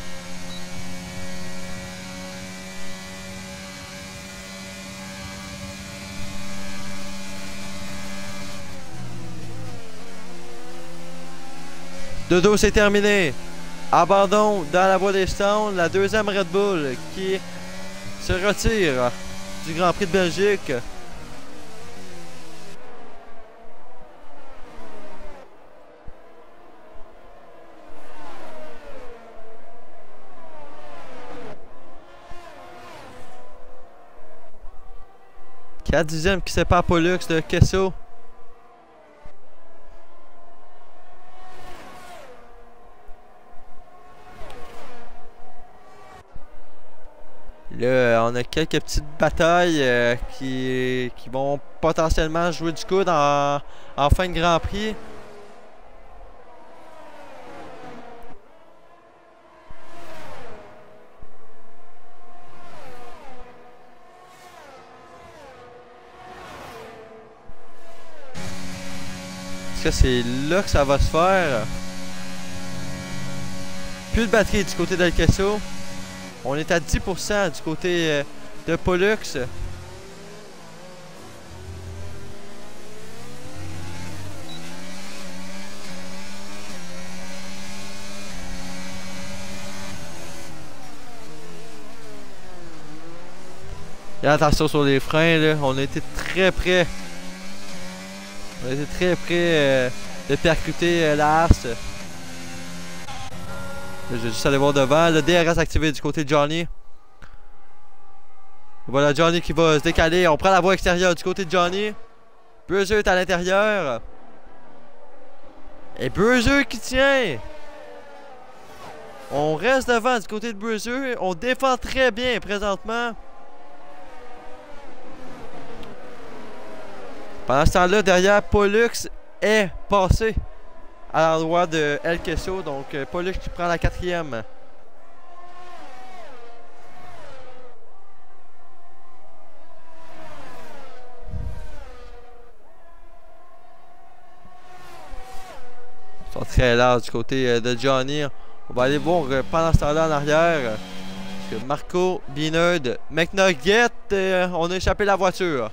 Dodo, c'est terminé. Abandon dans la voie des Stones. La deuxième Red Bull qui se retire du Grand Prix de Belgique. La 10e qui sépare Pollux de Kesso. Là, on a quelques petites batailles qui vont potentiellement jouer du coude en fin de Grand Prix. Est-ce que c'est là que ça va se faire? Plus de batterie du côté d'El Kesso. On est à 10% du côté de Pollux. Et attention sur les freins, là. On a été très près. On a été très près de percuter la Haas. Je vais juste aller voir devant. Le DRS activé du côté de Johnny. Voilà Johnny qui va se décaler. On prend la voie extérieure du côté de Johnny. Bruiser est à l'intérieur. Et Bruiser qui tient. On reste devant du côté de Bruiser. On défend très bien présentement. Pendant ce temps-là, derrière, Pollux est passé à l'endroit de El Queso. Donc, Pollux qui prend la 4e. Ils sont très larges du côté de Johnny. On va aller voir pendant ce temps-là en arrière. Parce que Marco, Binerd, McNugget, on a échappé la voiture.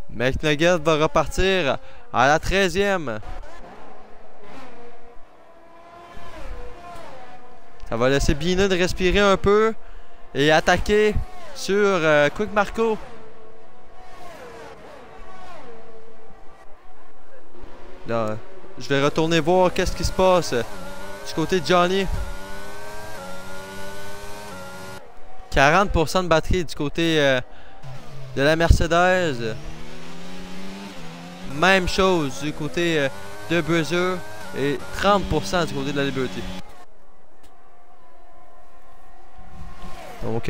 McNugget va repartir à la 13e. Ça va laisser Binerd respirer un peu et attaquer sur Quick Marco. Là, je vais retourner voir qu'est-ce qui se passe du côté de Johnny. 40% de batterie du côté de la Mercedes. Même chose du côté de Bruiser et 30% du côté de la Liberty. Donc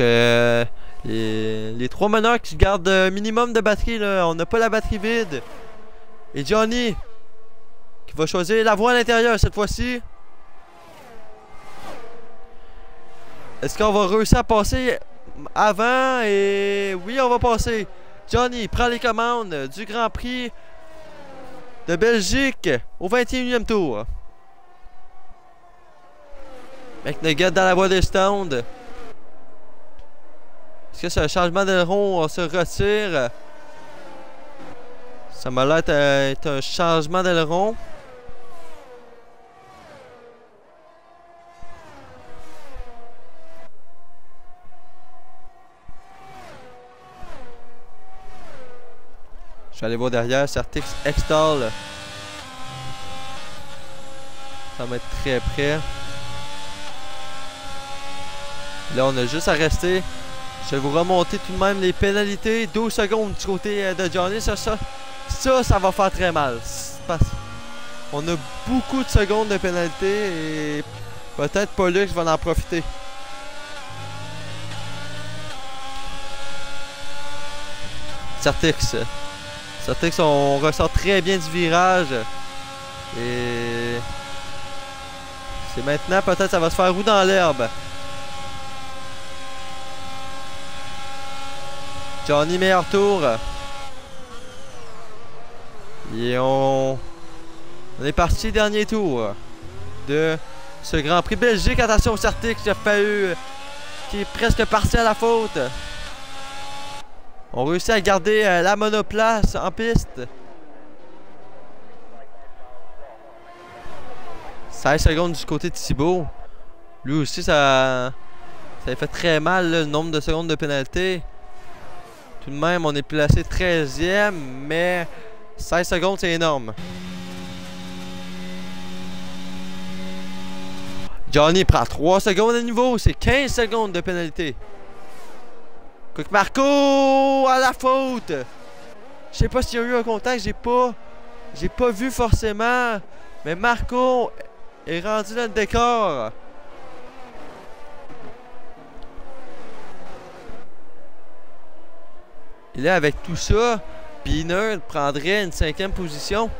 les trois meneurs qui gardent un minimum de batterie là, on n'a pas la batterie vide. Et Johnny qui va choisir la voie à l'intérieur cette fois-ci. Est-ce qu'on va réussir à passer avant? Et oui, on va passer. Johnny prend les commandes du Grand Prix de Belgique au 21e tour. McNugget dans la voie des stands. Est-ce que c'est un changement d'aileron? On se retire. Ça m'a l'air d'être un changement d'aileron. Je vais aller voir derrière, Certix Extol. Ça va être très près. Là, on a juste à rester. Je vais vous remonter tout de même les pénalités. 12 secondes du côté de Johnny. Ça va faire très mal. On a beaucoup de secondes de pénalité et peut-être Pollux va en profiter. Certix. Certix, on ressort très bien du virage. Et c'est maintenant, peut-être ça va se faire roue dans l'herbe. Johnny, meilleur tour. Et on est parti, dernier tour de ce Grand Prix Belgique. Attention au Certix qui a failli, qui est presque parti à la faute. On réussit à garder la monoplace en piste. 16 secondes du côté de Thibaut. Lui aussi, ça a fait très mal là, le nombre de secondes de pénalité. Tout de même, on est placé 13e, mais 16 secondes, c'est énorme. Johnny prend 3 secondes à nouveau, c'est 15 secondes de pénalité. Quick Marco à la faute. Je sais pas s'il y a eu un contact, j'ai pas vu forcément. Mais Marco est rendu dans le décor. Et là, avec tout ça, Binerd prendrait une 5e position.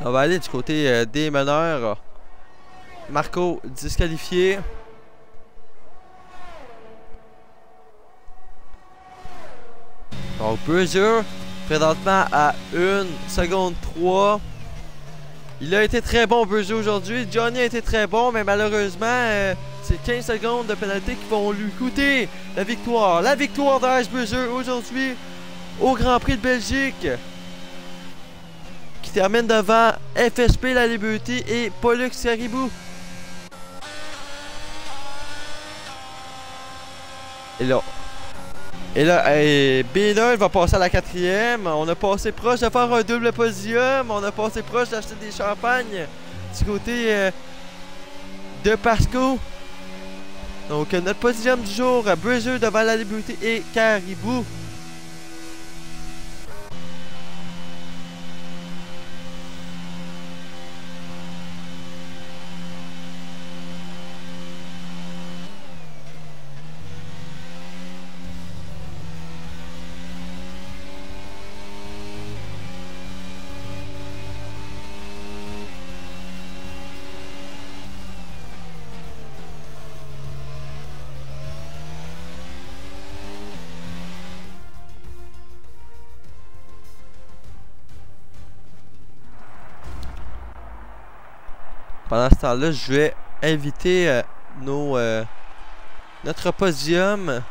On va aller du côté des meneurs. Marco disqualifié. Donc Buzzer, présentement à 1 seconde 3. Il a été très bon Buzzer aujourd'hui. Johnny a été très bon, mais malheureusement, c'est 15 secondes de pénalité qui vont lui coûter la victoire. La victoire d'Ice Buzzer aujourd'hui au Grand Prix de Belgique. Qui termine devant FSP La Liberty et Pollux Caribou. Et là, B9 va passer à la 4e. On a passé proche de faire un double podium. On a passé proche d'acheter des champagnes du côté de Pasco. Donc notre podium du jour, Buzzer devant La Liberty et Caribou. Pendant ce temps-là, je vais inviter notre podium.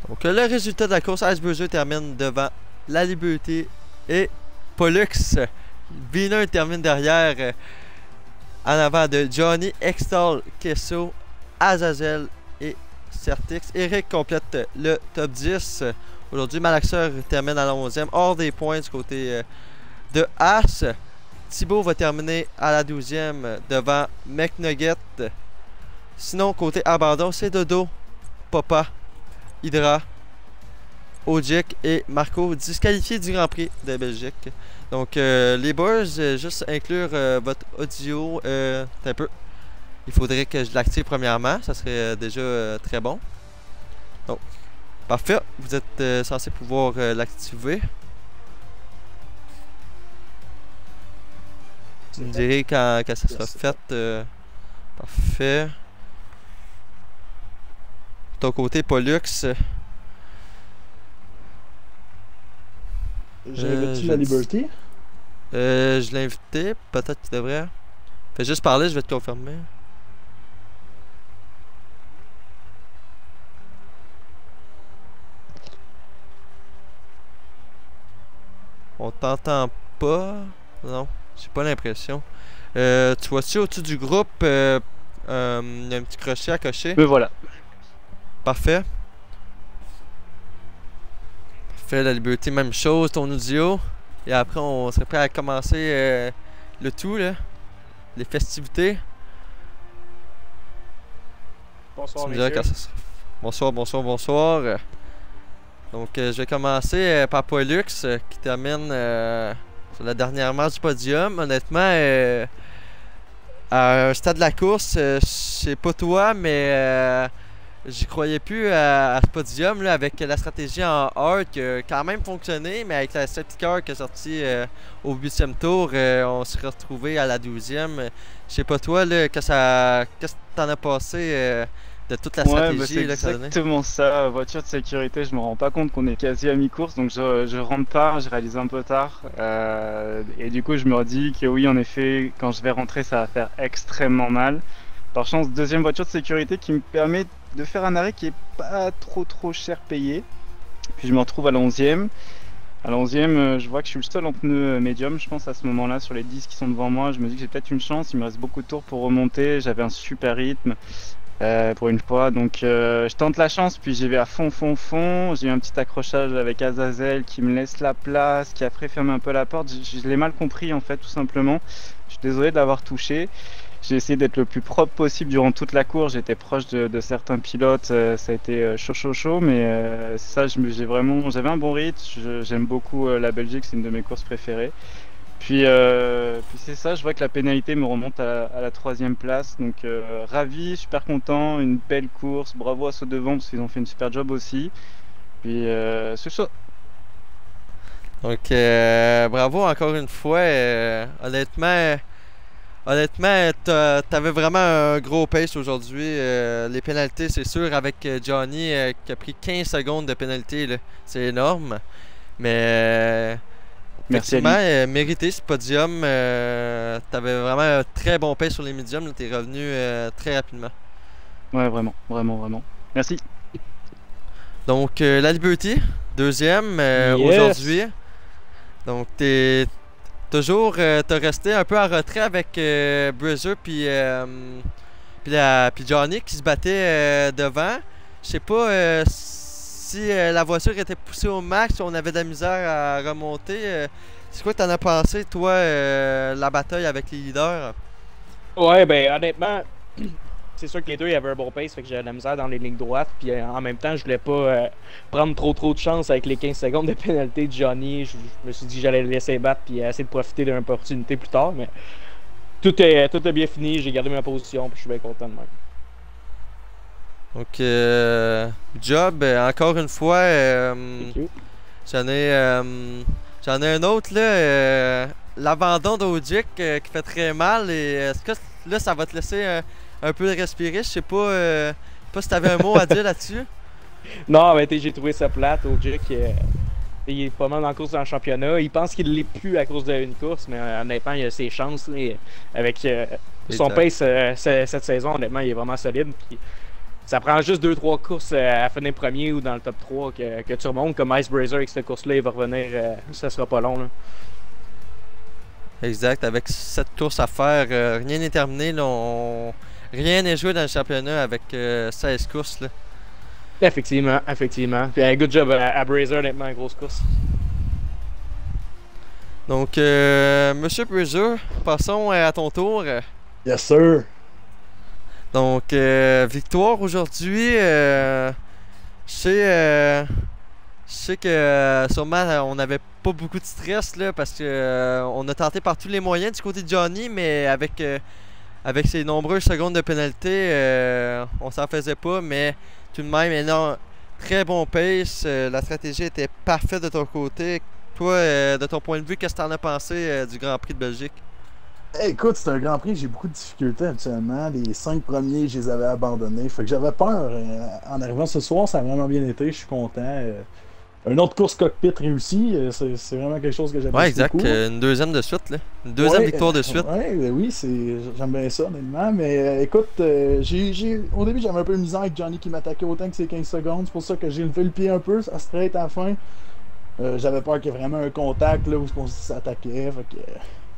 Donc le résultat de la course, Ice Buzzer termine devant La Liberty et Pollux. V9 termine derrière. En avant de Johnny, Extol, Kesso, Azazel et Certix. Eric complète le top 10. Aujourd'hui, Malaxer termine à la 11e, hors des points du côté de As. Thibaut va terminer à la 12e devant McNugget. Sinon, côté abandon, c'est Dodo, Papa, Hydra, Ojik et Marco disqualifiés du Grand Prix de Belgique. Donc les boys, juste inclure votre audio un peu. Il faudrait que je l'active premièrement, ça serait déjà très bon. Donc, parfait, vous êtes censé pouvoir l'activer. Tu me dirais quand ça sera fait. Parfait. De ton côté, Pollux. J'invite La Liberty? Je l'ai invité, peut-être que tu devrais. Fais juste parler, je vais te confirmer. On t'entend pas? Non, j'ai pas l'impression. Tu vois-tu au-dessus du groupe, il y a un petit crochet à cocher? Me voilà. Parfait. Fait La Liberty, même chose, ton audio. Et après, on serait prêt à commencer le tout, là. Les festivités. Bonsoir, Tu me diras quand ça sera. Bonsoir, bonsoir, bonsoir. Donc, je vais commencer par Pollux, qui termine sur la dernière marche du podium. Honnêtement, à un stade de la course, je sais pas toi, mais j'y croyais plus à ce podium là, avec la stratégie en hard qui a quand même fonctionné, mais avec la safety car qui est sortie au 8e tour, on s'est retrouvé à la 12e. Je sais pas toi, là, qu'est-ce que t'en as passé de toute la stratégie bah c'est exactement ça. Voiture de sécurité, je me rends pas compte qu'on est quasi à mi-course, donc je rentre pas, je réalise un peu tard. Et du coup, je me dis que oui, en effet, quand je vais rentrer, ça va faire extrêmement mal. Par chance, deuxième voiture de sécurité qui me permet de faire un arrêt qui est pas trop cher payé. Puis je me retrouve à la 11e. À la 11e, je vois que je suis le seul en pneu médium, je pense à ce moment-là, sur les 10 qui sont devant moi. Je me dis que j'ai peut-être une chance, il me reste beaucoup de tours pour remonter. J'avais un super rythme pour une fois, donc je tente la chance, puis j'y vais à fond. J'ai eu un petit accrochage avec Azazel qui me laisse la place, qui a fermé un peu la porte. Je l'ai mal compris en fait, tout simplement. Je suis désolé de l'avoir touché. J'ai essayé d'être le plus propre possible durant toute la course. J'étais proche de certains pilotes. Ça a été chaud, mais ça, j'avais un bon rythme. J'aime beaucoup la Belgique, c'est une de mes courses préférées. Puis c'est ça, je vois que la pénalité me remonte à la 3e place. Donc ravi, super content, une belle course. Bravo à ceux devant parce qu'ils ont fait une super job aussi. Puis c'est ça. Donc, bravo encore une fois. Honnêtement, t'avais vraiment un gros pace aujourd'hui. Les pénalités, c'est sûr, avec Johnny qui a pris 15 secondes de pénalité, là, c'est énorme. Mais Merci à lui. effectivement, mérité ce podium. T'avais vraiment un très bon pace sur les médiums. T'es revenu très rapidement. Ouais, vraiment, vraiment, vraiment. Merci. Donc, la Liberty, deuxième Yes. aujourd'hui. Donc, t'as resté un peu en retrait avec Bruiser puis Johnny qui se battait devant. Je sais pas si la voiture était poussée au max, on avait de la misère à remonter. C'est quoi que t'en as pensé, toi, la bataille avec les leaders? Ouais, ben honnêtement, c'est sûr que les deux, il y avait un bon pace, fait que j'avais de la misère dans les lignes droites. Puis en même temps, je voulais pas prendre trop de chance avec les 15 secondes de pénalité de Johnny. Je me suis dit que j'allais le laisser battre puis essayer de profiter d'une opportunité plus tard. Mais tout est bien fini, j'ai gardé ma position puis je suis bien content de même. Donc, job, encore une fois, Thank you. j'en ai un autre, là, l'abandon d'Ogic qui fait très mal. Et est-ce que là, ça va te laisser un peu respirer? Je sais pas si t'avais un mot à dire là-dessus. Non, mais j'ai trouvé ça plate. Ogic, il est pas mal en course dans le championnat. Il pense qu'il l'est plus à cause d'une course, mais honnêtement, il a ses chances. Là, avec son pace cette saison, honnêtement, il est vraiment solide. Puis, ça prend juste 2-3 courses à finir premier ou dans le top 3 que tu remontes. Comme Icebreaker avec cette course-là, il va revenir, ça sera pas long. Là. Exact, avec cette course à faire, rien n'est terminé. Là, rien n'est joué dans le championnat avec 16 courses. Là. Effectivement. Puis, good job à Brazer, honnêtement, grosse course. Donc, Monsieur Bruiser, passons à ton tour. Yes, sir. Donc, victoire aujourd'hui. Je sais que sûrement on n'avait pas beaucoup de stress là, parce que on a tenté par tous les moyens du côté de Johnny, mais avec ses nombreuses secondes de pénalité, on s'en faisait pas. Mais tout de même, énorme, très bon pace. La stratégie était parfaite de ton côté. Toi, de ton point de vue, qu'est-ce que tu en as pensé du Grand Prix de Belgique? Hey, écoute, c'est un Grand Prix, j'ai beaucoup de difficultés actuellement. Les 5 premiers, je les avais abandonnés. Fait que j'avais peur. En arrivant ce soir, ça a vraiment bien été, je suis content. Une autre course cockpit réussie, c'est vraiment quelque chose que j'apprécie Ouais, exact. beaucoup. Une deuxième de suite, là. Une deuxième victoire de suite. Oui, j'aime bien ça, honnêtement. Mais écoute, au début, j'avais un peu de misère avec Johnny qui m'attaquait autant que ses 15 secondes. C'est pour ça que j'ai levé le pied un peu, ça straight à la fin. J'avais peur qu'il y ait vraiment un contact là, où on s'attaquait. Fait que.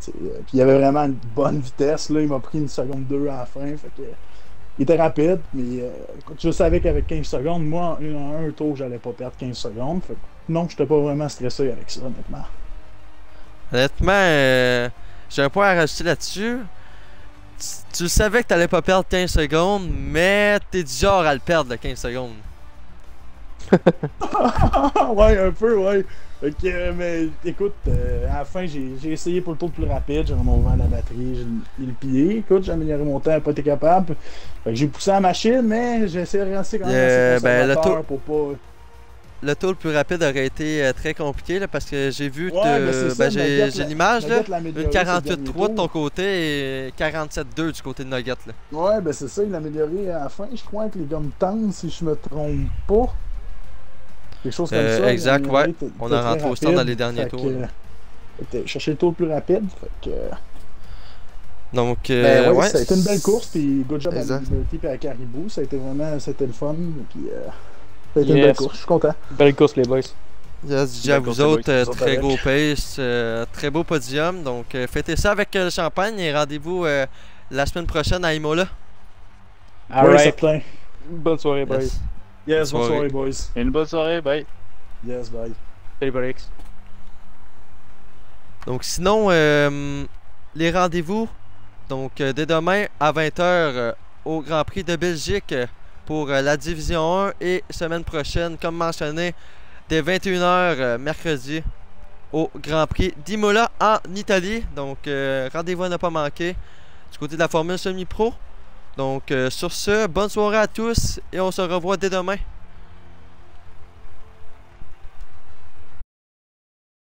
Puis il y avait vraiment une bonne vitesse, là. Il m'a pris 1 seconde 2 à la fin. Fait que, il était rapide, mais je savais qu'avec 15 secondes, moi, en un tour, j'allais pas perdre 15 secondes. Fait que, non, j'étais pas vraiment stressé avec ça, honnêtement. Honnêtement, j'ai un point à rajouter là-dessus. Tu savais que t'allais pas perdre 15 secondes, mais t'es du genre à le perdre, le 15 secondes. Ouais, un peu, ouais. Fait que, mais écoute, à la fin, j'ai essayé pour le tour le plus rapide, j'ai remonté la batterie, j'ai le pied. Écoute, j'ai amélioré mon temps, pas été capable. Fait que j'ai poussé la machine, mais j'ai essayé de rester quand même assez conservateur pour pas. Le tour le plus rapide aurait été très compliqué là, parce que j'ai vu que j'ai l'image là, une 48.3 de ton côté et 47.2 du côté de Nugget là. Ouais, ben c'est ça, il l'a amélioré à la fin, je crois, avec les gommes tendres, si je me trompe pas. Quelque chose comme ça. Exact, ouais. On a rentré au stand dans les derniers tours. Chercher le tour le plus rapide. Fait que... Donc, ouais, ça a été une belle course. Puis, good job à la Liberty et à Caribou. Ça a été vraiment c'était le fun. Puis, ça a été une belle course. Je suis content. Belle course, les boys. Yes, déjà vous autres, très gros pace, très beau podium. Donc, fêtez ça avec le champagne et rendez-vous la semaine prochaine à Imola. Alright. Bonne soirée, boys. Yes, bonne soirée, boys. Et une bonne soirée, bye. Yes, bye. Salut, Borex. Donc, sinon, les rendez-vous, donc dès demain à 20h au Grand Prix de Belgique pour la Division 1 et semaine prochaine, comme mentionné, dès 21h mercredi au Grand Prix d'Imola en Italie. Donc, rendez-vous à ne pas manquer du côté de la Formule Semi-Pro. Donc, sur ce, bonne soirée à tous et on se revoit dès demain.